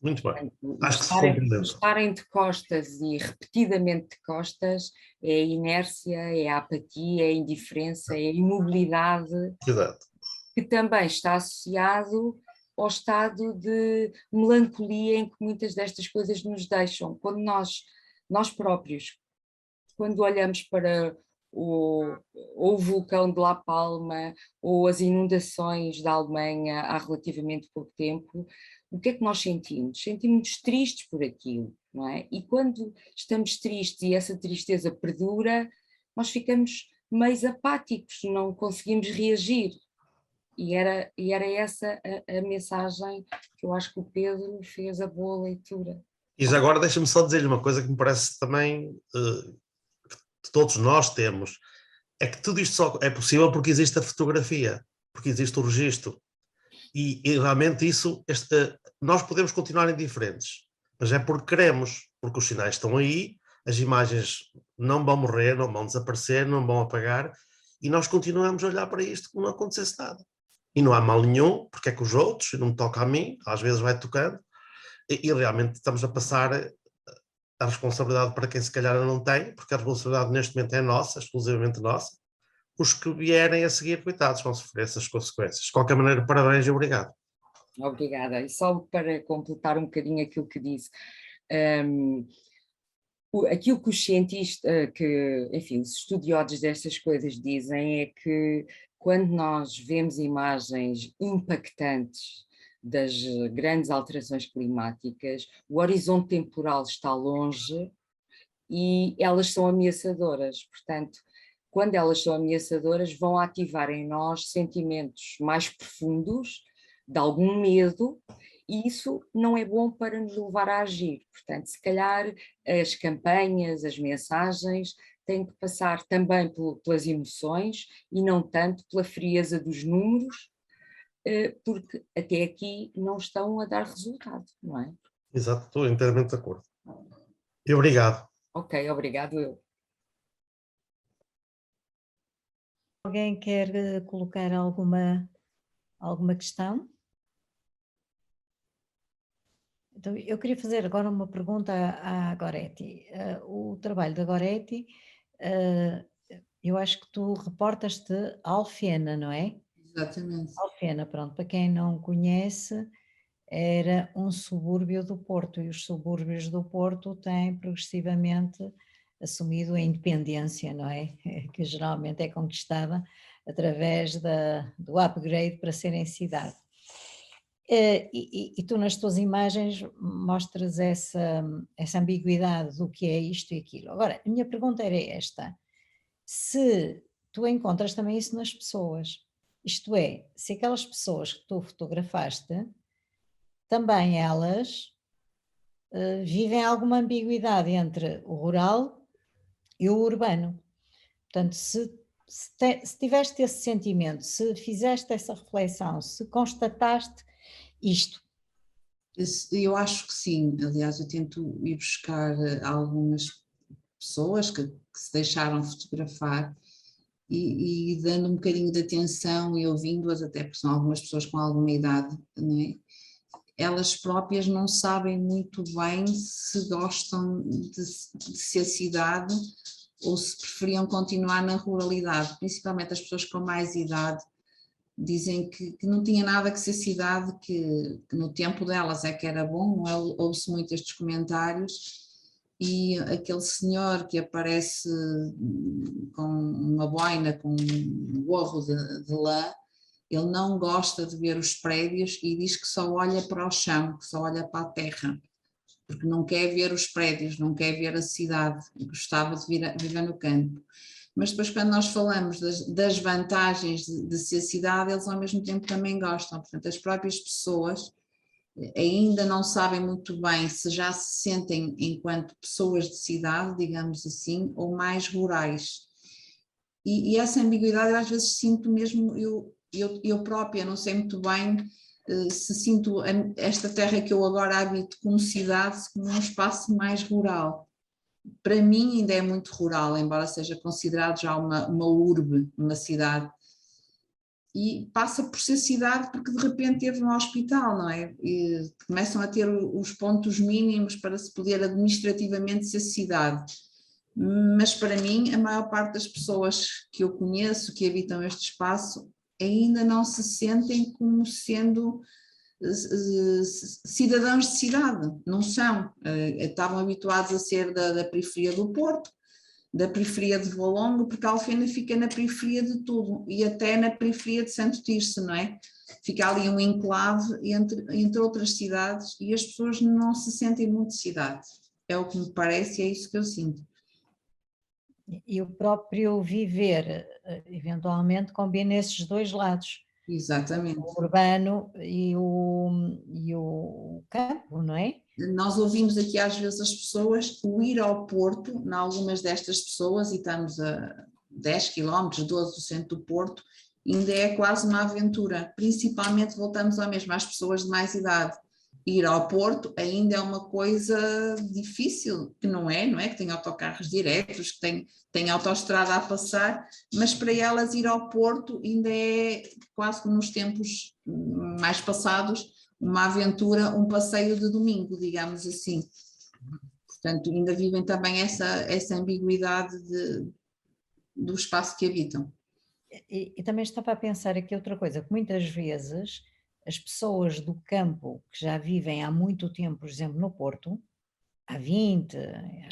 S4: Muito bem.
S2: Portanto,
S4: Acho que se compreendeu.
S2: estarem de costas e repetidamente de costas é a inércia, é a apatia, é a indiferença, é a imobilidade.
S4: Exato.
S2: Que também está associado ao estado de melancolia em que muitas destas coisas nos deixam. Quando nós próprios, quando olhamos para ou o vulcão de La Palma ou as inundações da Alemanha há relativamente pouco tempo, o que é que nós sentimos? Sentimos-nos tristes por aquilo, não é? E quando estamos tristes e essa tristeza perdura, nós ficamos meio apáticos, não conseguimos reagir. E era essa a mensagem que eu acho que o Pedro fez a boa leitura.
S4: E já agora deixa-me só dizer-lhe uma coisa que me parece também que todos nós temos, é que tudo isto só é possível porque existe a fotografia, porque existe o registro. E realmente isso, nós podemos continuar indiferentes, mas é porque queremos, porque os sinais estão aí, as imagens não vão morrer, não vão desaparecer, não vão apagar, e nós continuamos a olhar para isto como não acontecesse nada. E não há mal nenhum, porque é que os outros, e não me toca a mim, às vezes vai tocando, e realmente estamos a passar a responsabilidade para quem se calhar não tem, porque a responsabilidade neste momento é nossa, exclusivamente nossa. Os que vierem a seguir, coitados, vão sofrer essas consequências. De qualquer maneira, parabéns e obrigado.
S2: Obrigada. E só para completar um bocadinho aquilo que disse, aquilo que os cientistas, enfim, os estudiosos destas coisas dizem é que quando nós vemos imagens impactantes das grandes alterações climáticas, o horizonte temporal está longe e elas são ameaçadoras. Portanto, quando elas são ameaçadoras, vão ativar em nós sentimentos mais profundos, de algum medo, e isso não é bom para nos levar a agir. Portanto, se calhar as campanhas, as mensagens têm que passar também pelas emoções e não tanto pela frieza dos números, porque até aqui não estão a dar resultado, não é?
S4: Exato, estou inteiramente de acordo. E obrigado.
S2: Ok, obrigado eu.
S1: Alguém quer colocar alguma questão? Então, eu queria fazer agora uma pergunta à Goretti. O trabalho da Goretti Eu acho que tu reportas-te a Alfena, não é?
S3: Exatamente.
S1: Alfena, pronto, para quem não conhece, era um subúrbio do Porto, e os subúrbios do Porto têm progressivamente assumido a independência, não é? Que geralmente é conquistada através do upgrade para serem cidade. E tu nas tuas imagens mostras essa ambiguidade do que é isto e aquilo. Agora, a minha pergunta era esta: se tu encontras também isso nas pessoas, isto é, se aquelas pessoas que tu fotografaste, também elas vivem alguma ambiguidade entre o rural e o urbano. Portanto, se tiveste esse sentimento, se fizeste essa reflexão, se constataste isto.
S3: Eu acho que sim, aliás, eu tento ir buscar algumas pessoas que se deixaram fotografar e dando um bocadinho de atenção e ouvindo-as, até porque são algumas pessoas com alguma idade, não é? Elas próprias não sabem muito bem se gostam de ser cidade ou se preferiam continuar na ruralidade, principalmente as pessoas com mais idade. Dizem que não tinha nada que ser cidade, que no tempo delas é que era bom, não é? Ouve-se muito estes comentários, e aquele senhor que aparece com uma boina, com um gorro de lã, ele não gosta de ver os prédios e diz que só olha para o chão, que só olha para a terra, porque não quer ver os prédios, não quer ver a cidade, gostava de viver no campo. Mas depois, quando nós falamos das vantagens de ser cidade, eles ao mesmo tempo também gostam. Portanto, as próprias pessoas ainda não sabem muito bem se já se sentem enquanto pessoas de cidade, digamos assim, ou mais rurais. E essa ambiguidade eu às vezes sinto mesmo, eu própria não sei muito bem se sinto esta terra que eu agora habito como cidade, como um espaço mais rural. Para mim ainda é muito rural, embora seja considerado já uma urbe, uma cidade, e passa por ser cidade porque de repente teve um hospital, não é? E começam a ter os pontos mínimos para se poder administrativamente ser cidade. Mas para mim a maior parte das pessoas que eu conheço, que habitam este espaço, ainda não se sentem como sendo cidadãos de cidade, não são, estavam habituados a ser da periferia do Porto, da periferia de Valongo, porque a Alfena fica na periferia de tudo, e até na periferia de Santo Tirso, não é? Fica ali um enclave entre outras cidades e as pessoas não se sentem muito cidade, é o que me parece e é isso que eu sinto.
S1: E o próprio viver, eventualmente, combina esses dois lados.
S3: Exatamente.
S1: O urbano e o campo, não é?
S3: Nós ouvimos aqui às vezes as pessoas o ir ao Porto, em algumas destas pessoas, e estamos a 10 km, 12 do centro do Porto, ainda é quase uma aventura, principalmente voltamos ao mesmo, às pessoas de mais idade. Ir ao Porto ainda é uma coisa difícil, que não é? Que tem autocarros diretos, que tem autoestrada a passar, mas para elas ir ao Porto ainda é quase como nos tempos mais passados, uma aventura, um passeio de domingo, digamos assim. Portanto, ainda vivem também essa ambiguidade do espaço que habitam.
S1: E também estava a pensar aqui outra coisa, que muitas vezes as pessoas do campo que já vivem há muito tempo, por exemplo, no Porto, há 20,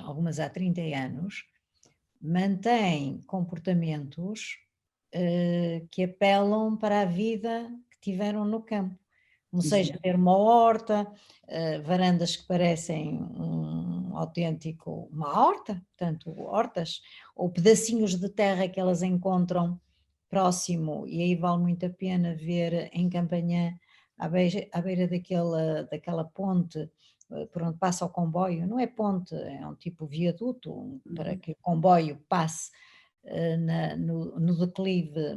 S1: algumas há 30 anos, mantêm comportamentos que apelam para a vida que tiveram no campo. Ou seja, ter uma horta, varandas que parecem uma horta, portanto, hortas, ou pedacinhos de terra que elas encontram próximo, e aí vale muito a pena ver em Campanhã, à beira daquela ponte, por onde passa o comboio, não é ponte, é um tipo viaduto, para que o comboio passe no declive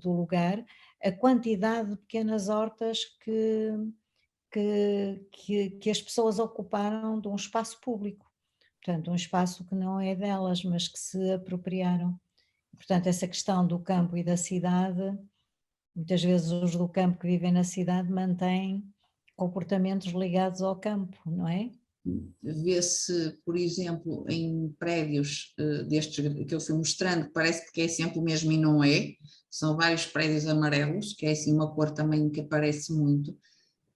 S1: do lugar, a quantidade de pequenas hortas que as pessoas ocuparam de um espaço público, portanto um espaço que não é delas, mas que se apropriaram. Portanto, essa questão do campo e da cidade, muitas vezes os do campo que vivem na cidade mantêm comportamentos ligados ao campo, não é?
S3: vê-se, por exemplo, em prédios destes que eu fui mostrando, que parece que é sempre o mesmo e não é, são vários prédios amarelos, que é assim uma cor também que aparece muito,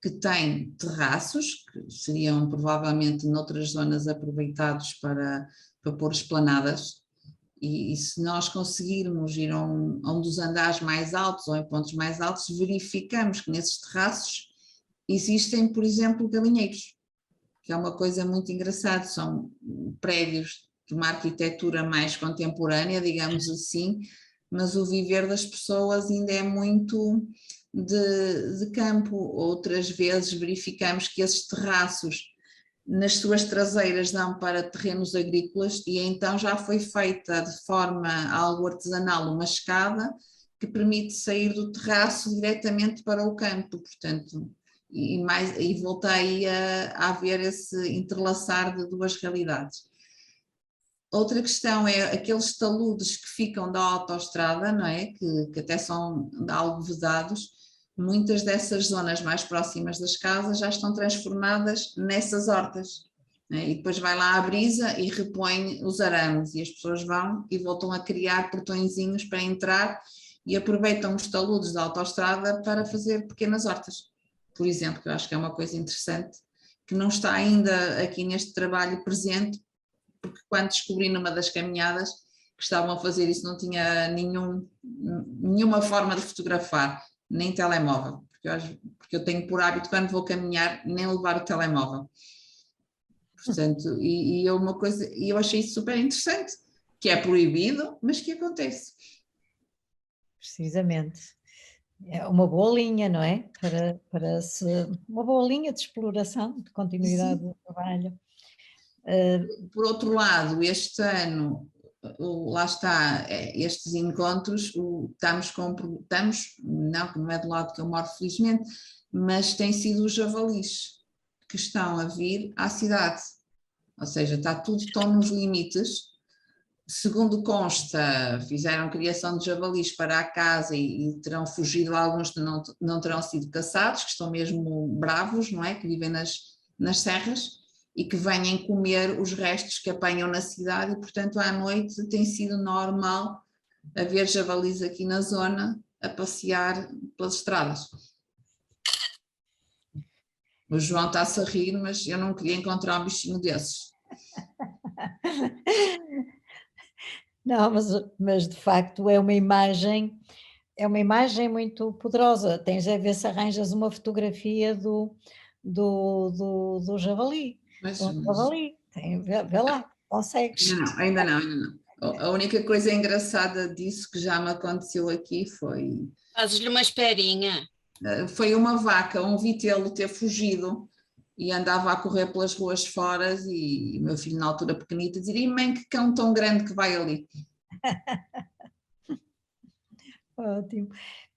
S3: que têm terraços, que seriam provavelmente noutras zonas aproveitados para pôr esplanadas, e se nós conseguirmos ir a um dos andares mais altos ou em pontos mais altos, verificamos que nesses terraços existem, por exemplo, galinheiros, que é uma coisa muito engraçada, são prédios de uma arquitetura mais contemporânea, digamos assim, mas o viver das pessoas ainda é muito de campo. Outras vezes verificamos que esses terraços nas suas traseiras dão para terrenos agrícolas e então já foi feita de forma algo artesanal uma escada que permite sair do terraço diretamente para o campo, portanto, e voltei a haver esse entrelaçar de duas realidades. Outra questão é aqueles taludes que ficam da autoestrada, não é? Que até são algo vedados. Muitas dessas zonas mais próximas das casas já estão transformadas nessas hortas, né? E depois vai lá a brisa e repõe os arames e as pessoas vão e voltam a criar portõezinhos para entrar e aproveitam os taludes da autoestrada para fazer pequenas hortas, por exemplo, que eu acho que é uma coisa interessante, que não está ainda aqui neste trabalho presente, porque quando descobri numa das caminhadas que estavam a fazer isso não tinha nenhuma forma de fotografar, nem telemóvel, porque eu tenho por hábito quando vou caminhar nem levar o telemóvel. Portanto, e uma coisa, e eu achei isso super interessante, que é proibido, mas que acontece.
S1: Precisamente. É uma boa linha, não é? Uma boa linha de exploração, de continuidade do trabalho.
S3: Por outro lado, este ano, lá está, estes encontros, não é do lado que eu moro felizmente, mas têm sido os javalis que estão a vir à cidade, ou seja, está tudo tão nos limites. Segundo consta, fizeram criação de javalis para a casa e terão fugido, alguns não terão sido caçados, que estão mesmo bravos, não é? Que vivem nas serras e que venham comer os restos que apanham na cidade e, portanto, à noite tem sido normal haver javalis aqui na zona a passear pelas estradas. O João está-se a rir, mas eu não queria encontrar um bichinho desses.
S1: Não, mas de facto é uma imagem muito poderosa. Tens a ver se arranjas uma fotografia do javali. Vê lá, consegues.
S3: Ainda não. A única coisa engraçada disso que já me aconteceu aqui foi...
S5: Fazes-lhe uma esperinha.
S3: Foi uma vaca, um vitelo ter fugido e andava a correr pelas ruas fora e o meu filho na altura pequenito dizia: mãe, que cão tão grande que vai ali.
S1: Ótimo.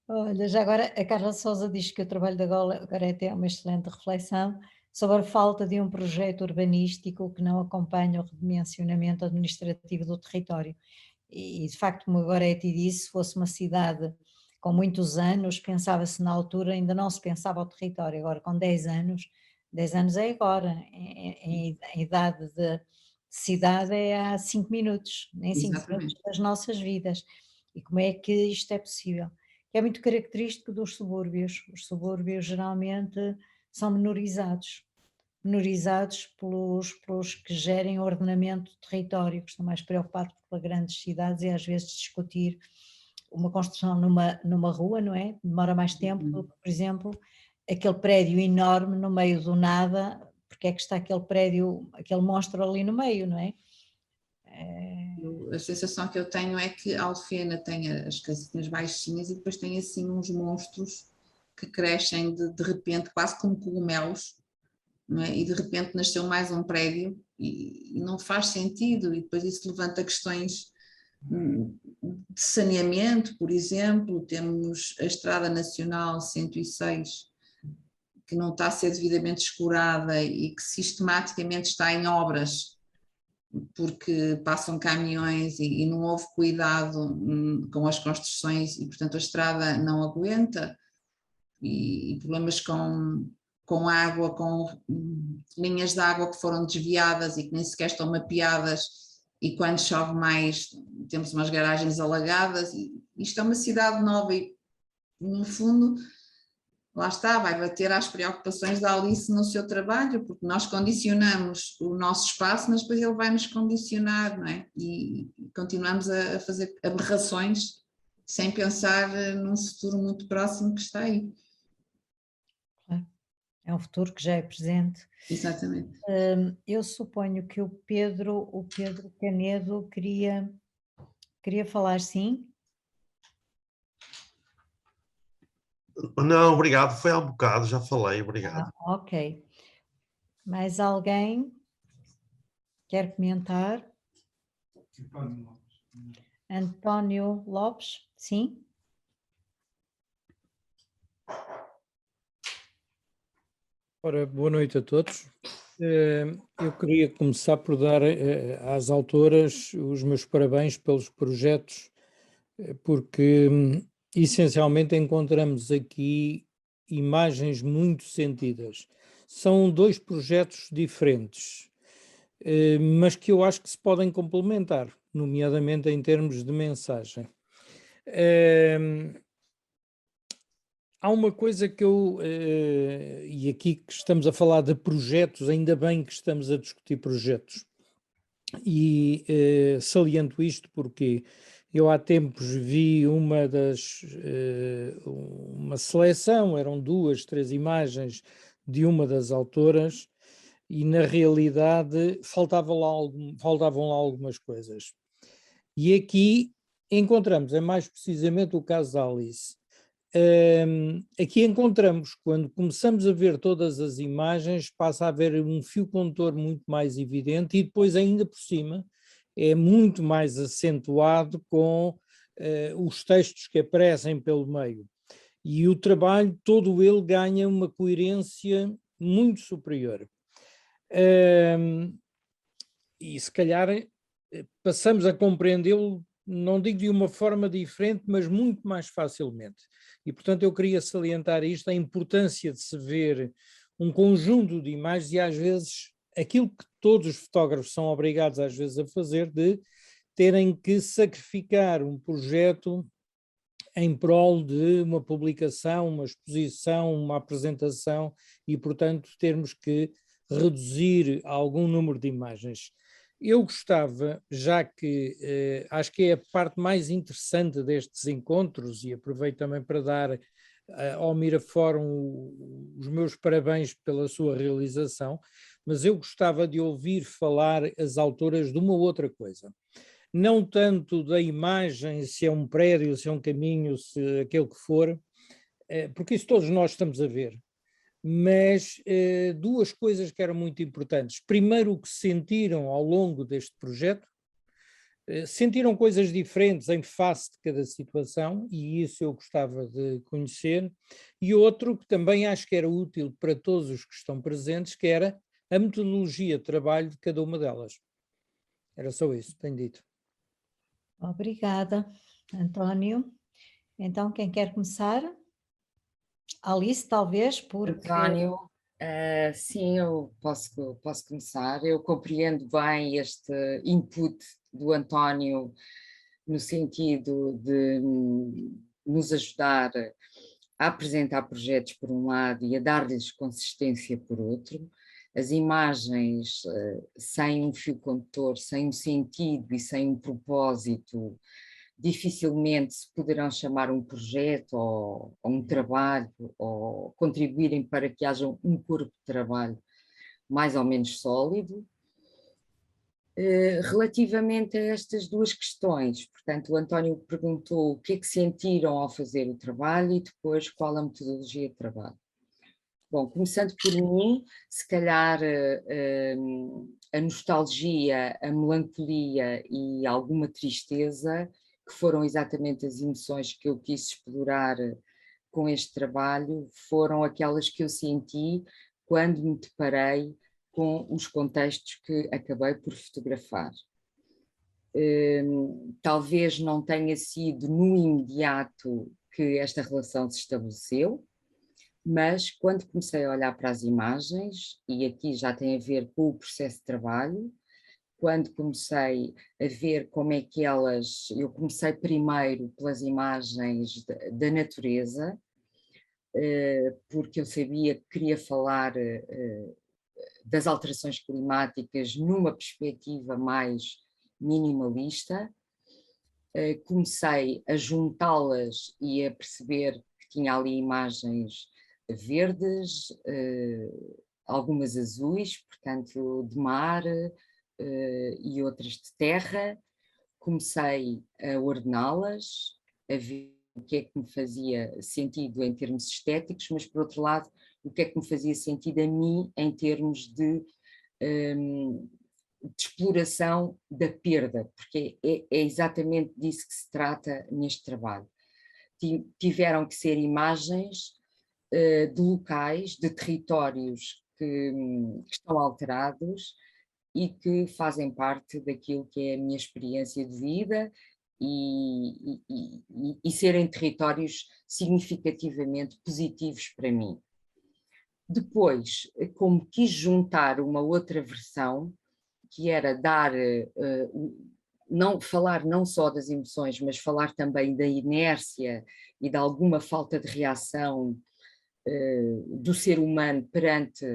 S1: Olha, já agora a Carla Sousa diz que o trabalho da Gorete é uma excelente reflexão sobre a falta de um projeto urbanístico que não acompanha o redimensionamento administrativo do território. E de facto, como a Gorete disse, se fosse uma cidade com muitos anos, pensava-se na altura, ainda não se pensava o território, agora com 10 anos é agora, em idade de cidade é há 5 minutos, nem 5 minutos das nossas vidas. E como é que isto é possível? É muito característico dos subúrbios. Os subúrbios geralmente são menorizados pelos que gerem o ordenamento do território, que estão mais preocupados com grandes cidades e às vezes discutir uma construção numa rua, não é? Demora mais tempo do que, por exemplo, aquele prédio enorme no meio do nada, porque é que está aquele prédio, aquele monstro ali no meio, não é?
S3: A sensação que eu tenho é que Alfena tem as casinhas baixinhas e depois tem assim uns monstros que crescem de repente, quase como cogumelos, não é? E de repente nasceu mais um prédio e não faz sentido, e depois isso levanta questões de saneamento, por exemplo. Temos a Estrada Nacional 106 que não está a ser devidamente escurada e que sistematicamente está em obras porque passam caminhões e não houve cuidado com as construções e portanto a estrada não aguenta, e problemas com com água, com linhas de água que foram desviadas e que nem sequer estão mapeadas, e quando chove mais temos umas garagens alagadas, e isto é uma cidade nova e, no fundo, lá está, vai bater às preocupações da Alice no seu trabalho, porque nós condicionamos o nosso espaço, mas depois ele vai nos condicionar, não é? E continuamos a fazer aberrações sem pensar num futuro muito próximo que está aí.
S1: É um futuro que já é presente.
S3: Exatamente.
S1: Eu suponho que o Pedro Canedo queria falar, sim?
S4: Não, obrigado, foi há um bocado, já falei, obrigado.
S1: Ok. Mais alguém quer comentar? António Lopes, sim?
S6: Ora, boa noite a todos. Eu queria começar por dar às autoras os meus parabéns pelos projetos, porque essencialmente encontramos aqui imagens muito sentidas. São dois projetos diferentes, mas que eu acho que se podem complementar, nomeadamente em termos de mensagem. Há uma coisa que e aqui que estamos a falar de projetos, ainda bem que estamos a discutir projetos, e saliento isto porque eu há tempos vi uma seleção, eram 2, 3 imagens de uma das autoras, e na realidade faltavam lá algumas coisas. E aqui encontramos, é mais precisamente o caso da Alice. Aqui encontramos, quando começamos a ver todas as imagens, passa a haver um fio condutor muito mais evidente, e depois ainda por cima é muito mais acentuado com os textos que aparecem pelo meio. E o trabalho todo ele ganha uma coerência muito superior. E se calhar passamos a compreendê-lo, não digo de uma forma diferente, mas muito mais facilmente. E, portanto, eu queria salientar isto, a importância de se ver um conjunto de imagens e, às vezes, aquilo que todos os fotógrafos são obrigados, às vezes, a fazer, de terem que sacrificar um projeto em prol de uma publicação, uma exposição, uma apresentação, e, portanto, termos que reduzir algum número de imagens. Eu gostava, já que acho que é a parte mais interessante destes encontros, e aproveito também para dar ao Mirafórum os meus parabéns pela sua realização, mas eu gostava de ouvir falar as autoras de uma outra coisa. Não tanto da imagem, se é um prédio, se é um caminho, se aquele que for, porque isso todos nós estamos a ver, mas duas coisas que eram muito importantes. Primeiro, o que sentiram ao longo deste projeto, sentiram coisas diferentes em face de cada situação, e isso eu gostava de conhecer. E outro que também acho que era útil para todos os que estão presentes, que era a metodologia de trabalho de cada uma delas. Era só isso, tenho dito.
S1: Obrigada, António. Então, quem quer começar? Alice, talvez, porque...
S2: António, sim, eu posso começar. Eu compreendo bem este input do António no sentido de nos ajudar a apresentar projetos por um lado e a dar-lhes consistência por outro. As imagens sem um fio condutor, sem um sentido e sem um propósito, dificilmente se poderão chamar um projeto ou um trabalho, ou contribuírem para que haja um corpo de trabalho mais ou menos sólido. Relativamente a estas duas questões, portanto, o António perguntou o que é que sentiram ao fazer o trabalho e depois qual a metodologia de trabalho. Bom, começando por mim, se calhar a nostalgia, a melancolia e alguma tristeza, que foram exatamente as emoções que eu quis explorar com este trabalho, foram aquelas que eu senti quando me deparei com os contextos que acabei por fotografar. Talvez não tenha sido no imediato que esta relação se estabeleceu, Mas quando comecei a olhar para as imagens, e aqui já tem a ver com o processo de trabalho, quando comecei a ver como é que eu comecei primeiro pelas imagens da natureza, porque eu sabia que queria falar das alterações climáticas numa perspectiva mais minimalista. Comecei a juntá-las e a perceber que tinha ali imagens verdes, algumas azuis, portanto de mar, e outras de terra. Comecei a ordená-las, a ver o que é que me fazia sentido em termos estéticos, mas por outro lado, o que é que me fazia sentido a mim em termos de exploração da perda, porque é exatamente disso que se trata neste trabalho. Tiveram que ser imagens de locais, de territórios que estão alterados e que fazem parte daquilo que é a minha experiência de vida e serem territórios significativamente positivos para mim. Depois, como quis juntar uma outra versão, que era dar, falar não só das emoções, mas falar também da inércia e de alguma falta de reação do ser humano perante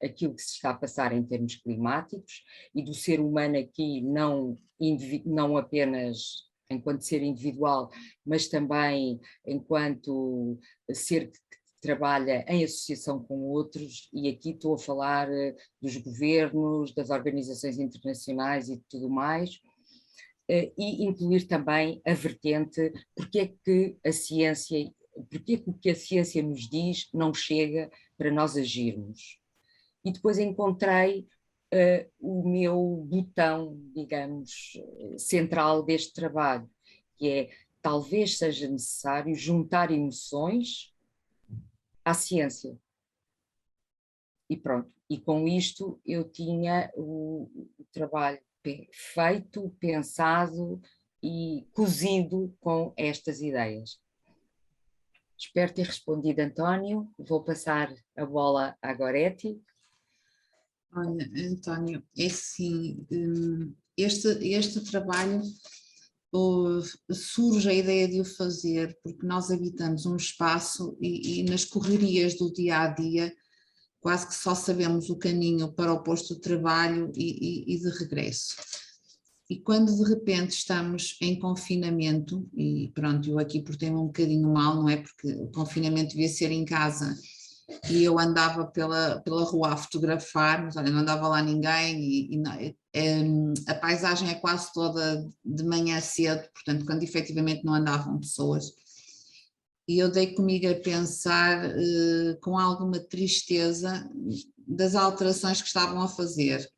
S2: aquilo que se está a passar em termos climáticos, e do ser humano aqui não apenas enquanto ser individual, mas também enquanto ser que trabalha em associação com outros, e aqui estou a falar dos governos, das organizações internacionais e de tudo mais, e incluir também a vertente porque é que o que a ciência nos diz não chega para nós agirmos. E depois encontrei o meu botão, digamos, central deste trabalho, que é: talvez seja necessário juntar emoções à ciência. E pronto, e com isto eu tinha o trabalho feito, pensado e cozido com estas ideias. Espero ter respondido, António. Vou passar a bola à Goretti.
S3: Olha, António, é assim, este trabalho surge a ideia de o fazer porque nós habitamos um espaço e nas correrias do dia a dia quase que só sabemos o caminho para o posto de trabalho e de regresso. E quando de repente estamos em confinamento, e pronto, eu aqui portei-me um bocadinho mal, não é? Porque o confinamento devia ser em casa e eu andava pela rua a fotografar, mas olha, não andava lá ninguém a paisagem é quase toda de manhã cedo, portanto, quando efetivamente não andavam pessoas. E eu dei comigo a pensar com alguma tristeza das alterações que estavam a fazer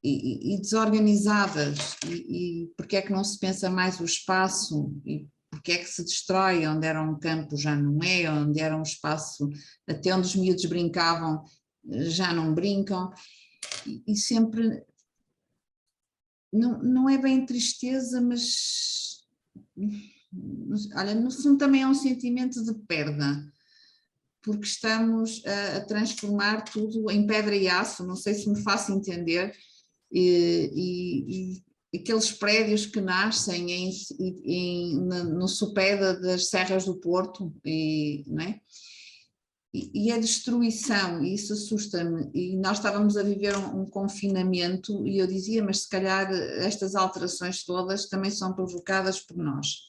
S3: e desorganizadas, e porque é que não se pensa mais o espaço, e porque é que se destrói onde era um campo já não é, onde era um espaço até onde os miúdos brincavam já não brincam, e sempre, não é bem tristeza, mas olha, no fundo também é um sentimento de perda, porque estamos a transformar tudo em pedra e aço, não sei se me faço entender, e aqueles prédios que nascem no sopé das serras do Porto, não é? E a destruição, e isso assusta-me, e nós estávamos a viver um confinamento, e eu dizia, mas se calhar estas alterações todas também são provocadas por nós.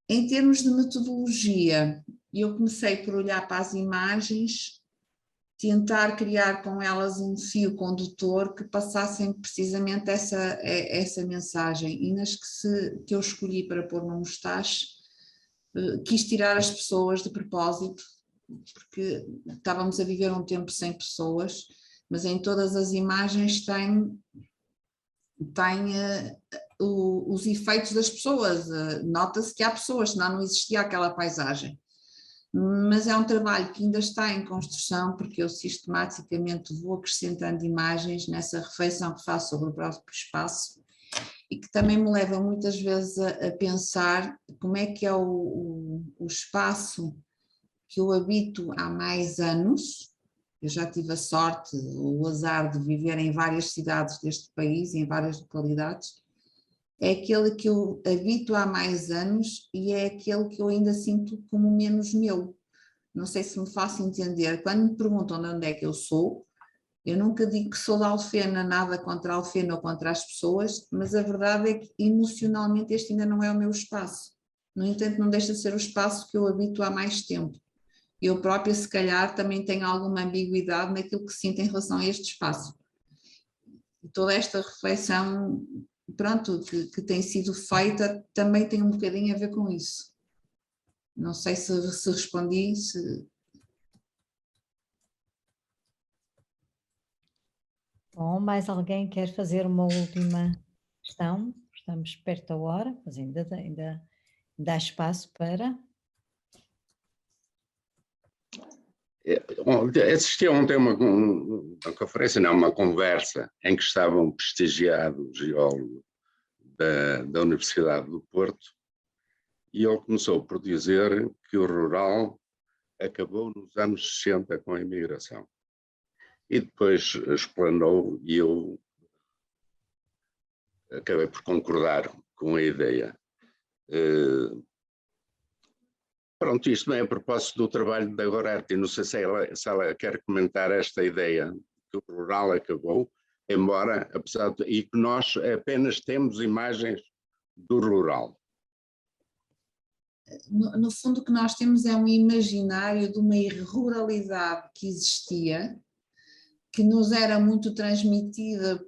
S3: Em termos de metodologia, eu comecei por olhar para as imagens, tentar criar com elas um fio condutor que passassem precisamente essa mensagem, e nas que eu escolhi para pôr num mostache, quis tirar as pessoas de propósito, porque estávamos a viver um tempo sem pessoas, mas em todas as imagens tem os efeitos das pessoas, nota-se que há pessoas, senão não existia aquela paisagem. Mas é um trabalho que ainda está em construção, porque eu sistematicamente vou acrescentando imagens nessa reflexão que faço sobre o próprio espaço, e que também me leva muitas vezes a pensar como é que é o espaço que eu habito há mais anos. Eu já tive a sorte, o azar de viver em várias cidades deste país, em várias localidades. É aquele que eu habito há mais anos e é aquele que eu ainda sinto como menos meu. Não sei se me faço entender. Quando me perguntam de onde é que eu sou, eu nunca digo que sou da Alfena, nada contra a Alfena ou contra as pessoas, mas a verdade é que emocionalmente este ainda não é o meu espaço. No entanto, não deixa de ser o espaço que eu habito há mais tempo. Eu própria, se calhar, também tenho alguma ambiguidade naquilo que sinto em relação a este espaço. E toda esta reflexão, pronto, que tem sido feita, também tem um bocadinho a ver com isso. Não sei se respondi, se...
S1: Bom, mais alguém quer fazer uma última questão? Estamos perto da hora, mas ainda há espaço para...
S7: Assisti ontem a uma conferência, não, uma conversa, em que estava um prestigiado geólogo da Universidade do Porto, e ele começou por dizer que o rural acabou nos anos 60 com a imigração. E depois explanou, e eu acabei por concordar com a ideia. Pronto, isto bem a propósito do trabalho da Goretti. Não sei se ela quer comentar esta ideia que o rural acabou, embora, apesar de... E que nós apenas temos imagens do rural.
S3: No fundo, o que nós temos é um imaginário de uma ruralidade que existia, que nos era muito transmitida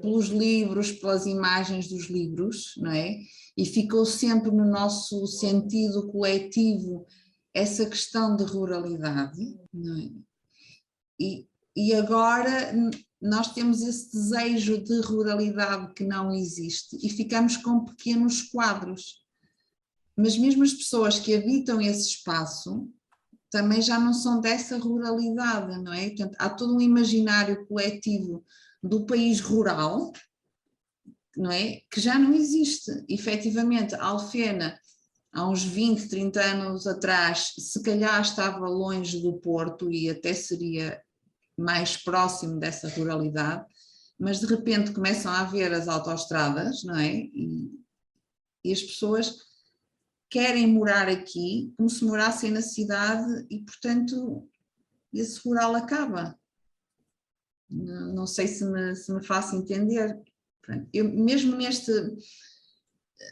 S3: pelos livros, pelas imagens dos livros, não é? E ficou sempre no nosso sentido coletivo essa questão de ruralidade, não é? E agora nós temos esse desejo de ruralidade que não existe e ficamos com pequenos quadros. Mas mesmo as pessoas que habitam esse espaço também já não são dessa ruralidade, não é? Portanto, há todo um imaginário coletivo do país rural, não é? Que já não existe. Efetivamente, a Alfena, há uns 20, 30 anos atrás, se calhar estava longe do Porto e até seria mais próximo dessa ruralidade, mas de repente começam a haver as autoestradas, não é? E as pessoas querem morar aqui como se morassem na cidade e, portanto, esse rural acaba. Não sei se me faço entender. Eu, mesmo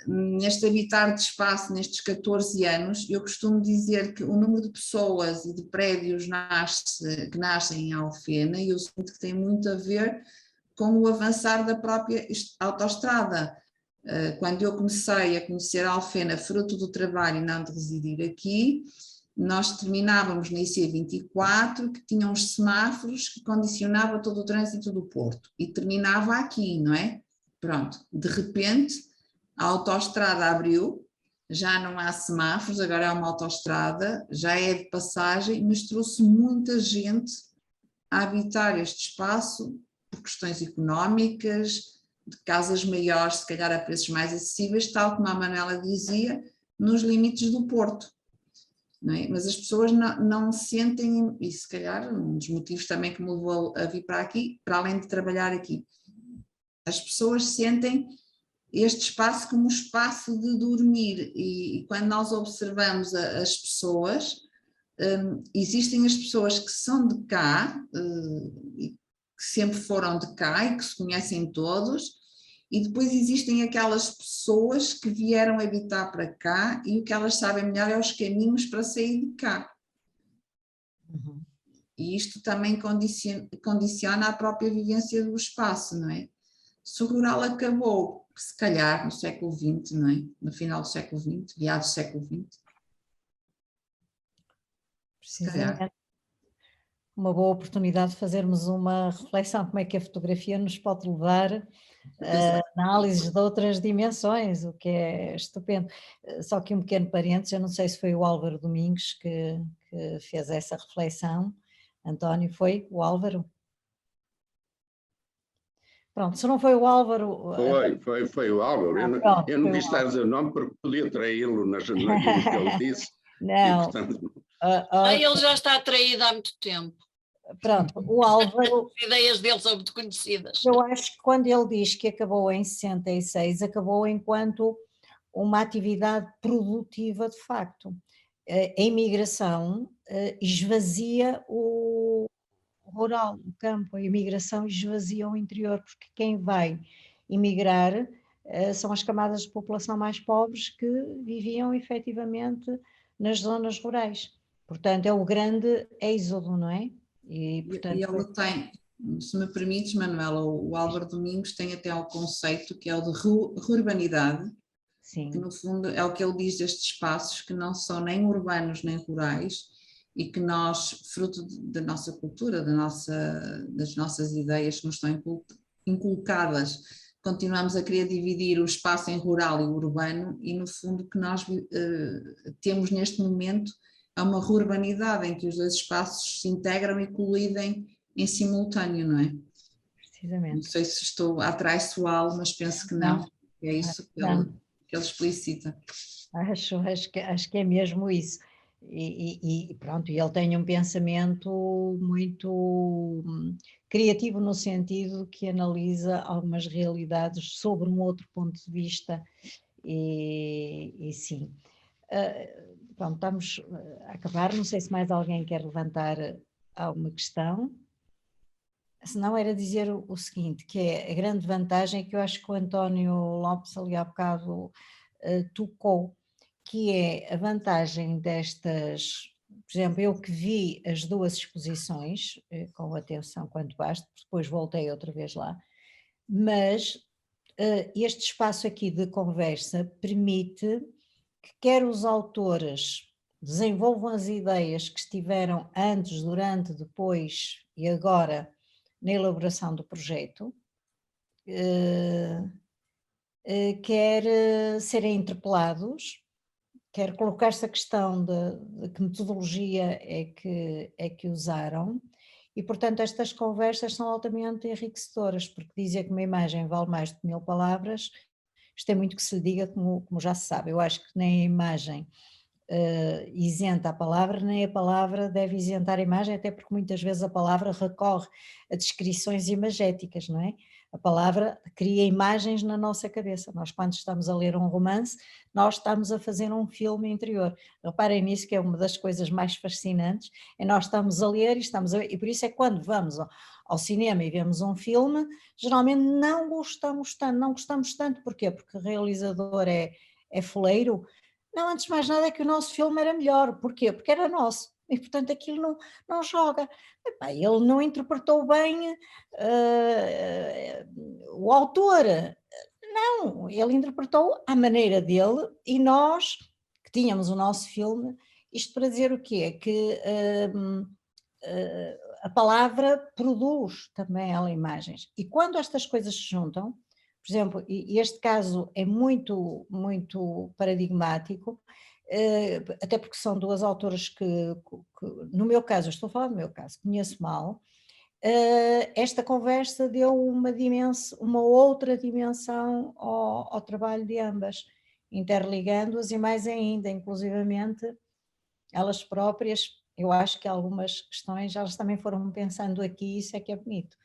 S3: neste habitar de espaço, nestes 14 anos, eu costumo dizer que o número de pessoas e de prédios que nascem em Alfena, e eu sinto que tem muito a ver com o avançar da própria autoestrada. Quando eu comecei a conhecer a Alfena, fruto do trabalho e não de residir aqui, nós terminávamos na IC24, que tinha uns semáforos que condicionava todo o trânsito do Porto, e terminava aqui, não é? Pronto, de repente a autoestrada abriu, já não há semáforos, agora é uma autoestrada, já é de passagem, mas trouxe muita gente a habitar este espaço por questões económicas, de casas maiores, se calhar a preços mais acessíveis, tal como a Manuela dizia, nos limites do Porto. Não é? Mas as pessoas não sentem, e se calhar um dos motivos também que me levou a vir para aqui, para além de trabalhar aqui, as pessoas sentem este espaço como um espaço de dormir, e quando nós observamos as pessoas, existem as pessoas que são de cá, que sempre foram de cá e que se conhecem todos, e depois existem aquelas pessoas que vieram habitar para cá e o que elas sabem melhor é os caminhos para sair de cá.
S1: Uhum.
S3: E isto também condiciona a própria vivência do espaço, não é? Se o rural acabou, se calhar no século XX, não é? No final do século XX, meados do século XX.
S1: Precisamente. Uma boa oportunidade de fazermos uma reflexão, como é que a fotografia nos pode levar a análises de outras dimensões, o que é estupendo. Só que um pequeno parênteses, eu não sei se foi o Álvaro Domingos que fez essa reflexão. António, foi o Álvaro? Pronto, se não foi o Álvaro...
S7: Foi o Álvaro. Eu não quis estar a dizer o nome porque podia traí-lo naquilo que ele disse.
S1: Não,
S7: e, portanto...
S5: Ele já está atraído há muito tempo.
S1: Pronto, o Álvaro,
S5: As ideias dele são muito conhecidas.
S1: eu acho que quando ele diz que acabou em 66, acabou enquanto uma atividade produtiva de facto. A imigração esvazia o rural, o campo, a imigração esvazia o interior, porque quem vai imigrar são as camadas de população mais pobres que viviam efetivamente nas zonas rurais. Portanto, é o grande êxodo, não é? E, portanto,
S3: E ele tem, se me permites, Manuela, o Álvaro Domingos tem até o conceito que é o de rurbanidade,
S1: sim.
S3: que no fundo é o que ele diz destes espaços que não são nem urbanos nem rurais e que nós, fruto da nossa cultura, das nossas ideias que nos estão inculcadas, continuamos a querer dividir o espaço em rural e urbano e no fundo o que nós temos neste momento é uma rurbanidade em que os dois espaços se integram e colidem em simultâneo, não é?
S1: Precisamente.
S3: Não sei se estou a atraiçoá-lo, mas penso que não. É isso que ele explicita.
S1: Acho que é mesmo isso. E pronto, ele tem um pensamento muito criativo no sentido que analisa algumas realidades sobre um outro ponto de vista e sim. Pronto, estamos a acabar, não sei se mais alguém quer levantar alguma questão. Se não, era dizer o seguinte, que é a grande vantagem que eu acho que o António Lopes ali há bocado tocou, que é a vantagem destas, por exemplo, eu que vi as duas exposições com atenção quanto basta, depois voltei outra vez lá, mas este espaço aqui de conversa permite que quer os autores desenvolvam as ideias que estiveram antes, durante, depois e agora na elaboração do projeto, quer serem interpelados, quer colocar-se a questão de que metodologia é que usaram, e portanto estas conversas são altamente enriquecedoras, porque dizer que uma imagem vale mais de 1000 palavras, isto é muito que se lhe diga, como já se sabe. Eu acho que nem a imagem isenta a palavra, nem a palavra deve isentar a imagem, até porque muitas vezes a palavra recorre a descrições imagéticas, não é? A palavra cria imagens na nossa cabeça. Nós, quando estamos a ler um romance, nós estamos a fazer um filme interior. Reparem nisso, que é uma das coisas mais fascinantes, é nós estamos a ler e por isso é que quando vamos ao cinema e vemos um filme, geralmente não gostamos tanto, porquê? Porque o realizador é foleiro. Não, antes de mais nada é que o nosso filme era melhor, porquê? Porque era nosso, e portanto aquilo não joga. Epá, ele não interpretou bem o autor, não, ele interpretou à maneira dele e nós, que tínhamos o nosso filme, isto para dizer o quê? Que a palavra produz também ela imagens, e quando estas coisas se juntam, por exemplo, e este caso é muito, muito paradigmático, até porque são duas autoras que, no meu caso, eu estou a falar do meu caso, conheço mal, esta conversa deu uma outra dimensão ao trabalho de ambas, interligando-as e mais ainda, inclusivamente, elas próprias, eu acho que algumas questões elas também foram pensando aqui, isso é que é bonito.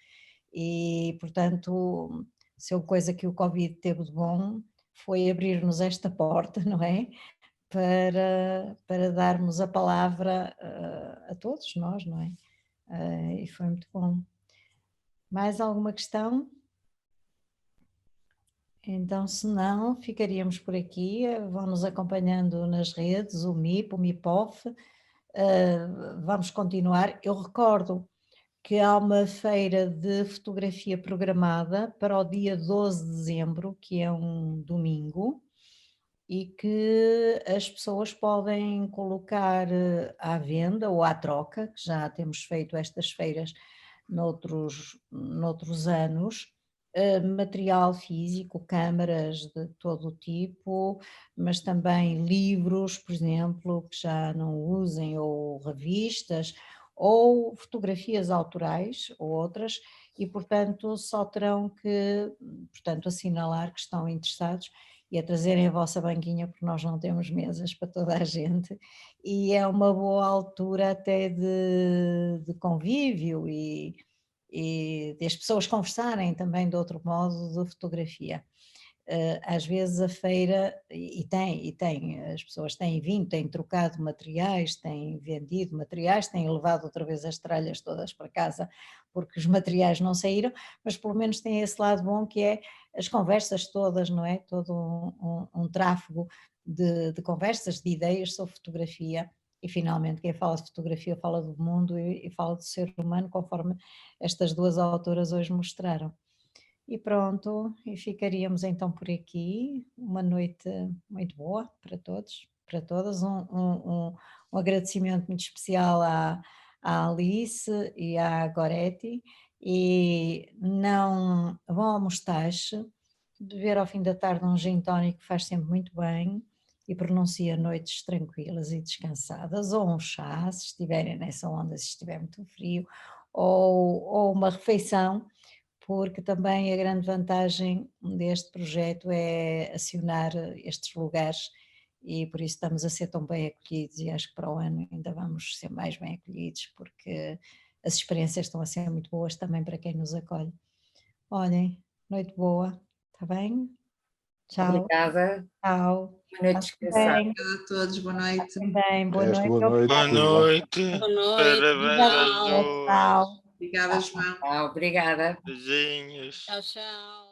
S1: E, portanto, se a coisa que o Covid teve de bom foi abrir-nos esta porta, não é? Para darmos a palavra a todos nós, não é? E foi muito bom. Mais alguma questão? Então, se não, ficaríamos por aqui, vão-nos acompanhando nas redes, o MIP, o MIPOF, vamos continuar. Eu recordo que há uma feira de fotografia programada para o dia 12 de dezembro, que é um domingo, e que as pessoas podem colocar à venda ou à troca, que já temos feito estas feiras noutros anos, material físico, câmaras de todo o tipo, mas também livros, por exemplo, que já não usem, ou revistas, ou fotografias autorais, ou outras, e portanto só terão que, portanto, assinalar que estão interessados, e a trazerem a vossa banquinha, porque nós não temos mesas para toda a gente, e é uma boa altura até de convívio e de as pessoas conversarem também de outro modo de fotografia. Às vezes a feira, as pessoas têm vindo, têm trocado materiais, têm vendido materiais, têm levado outra vez as tralhas todas para casa porque os materiais não saíram, mas pelo menos tem esse lado bom que é as conversas todas, não é? Todo um tráfego de conversas, de ideias sobre fotografia. E finalmente quem fala de fotografia fala do mundo e fala do ser humano, conforme estas duas autoras hoje mostraram. E pronto, e ficaríamos então por aqui. Uma noite muito boa para todos, para todas. Um agradecimento muito especial à Alice e à Goretti. E não vão ao Mostache, beber ao fim da tarde um gin tónico faz sempre muito bem e pronuncia noites tranquilas e descansadas, ou um chá, se estiverem nessa onda, se estiver muito frio, ou uma refeição, porque também a grande vantagem deste projeto é acionar estes lugares e por isso estamos a ser tão bem acolhidos e acho que para o ano ainda vamos ser mais bem acolhidos porque as experiências estão a ser muito boas também para quem nos acolhe. Olhem, noite boa, está bem? Tchau.
S2: Obrigada.
S1: Tchau.
S2: Boa noite descansada.
S3: Obrigada a todos, boa noite.
S1: Bem, boa
S8: Resto,
S1: noite.
S8: boa noite.
S9: Boa noite.
S5: Boa noite.
S9: Parabéns às
S5: Tchau.
S9: duas.
S1: Tchau.
S3: Obrigada, João.
S2: Obrigada.
S9: Beijinhos.
S5: Tchau, tchau.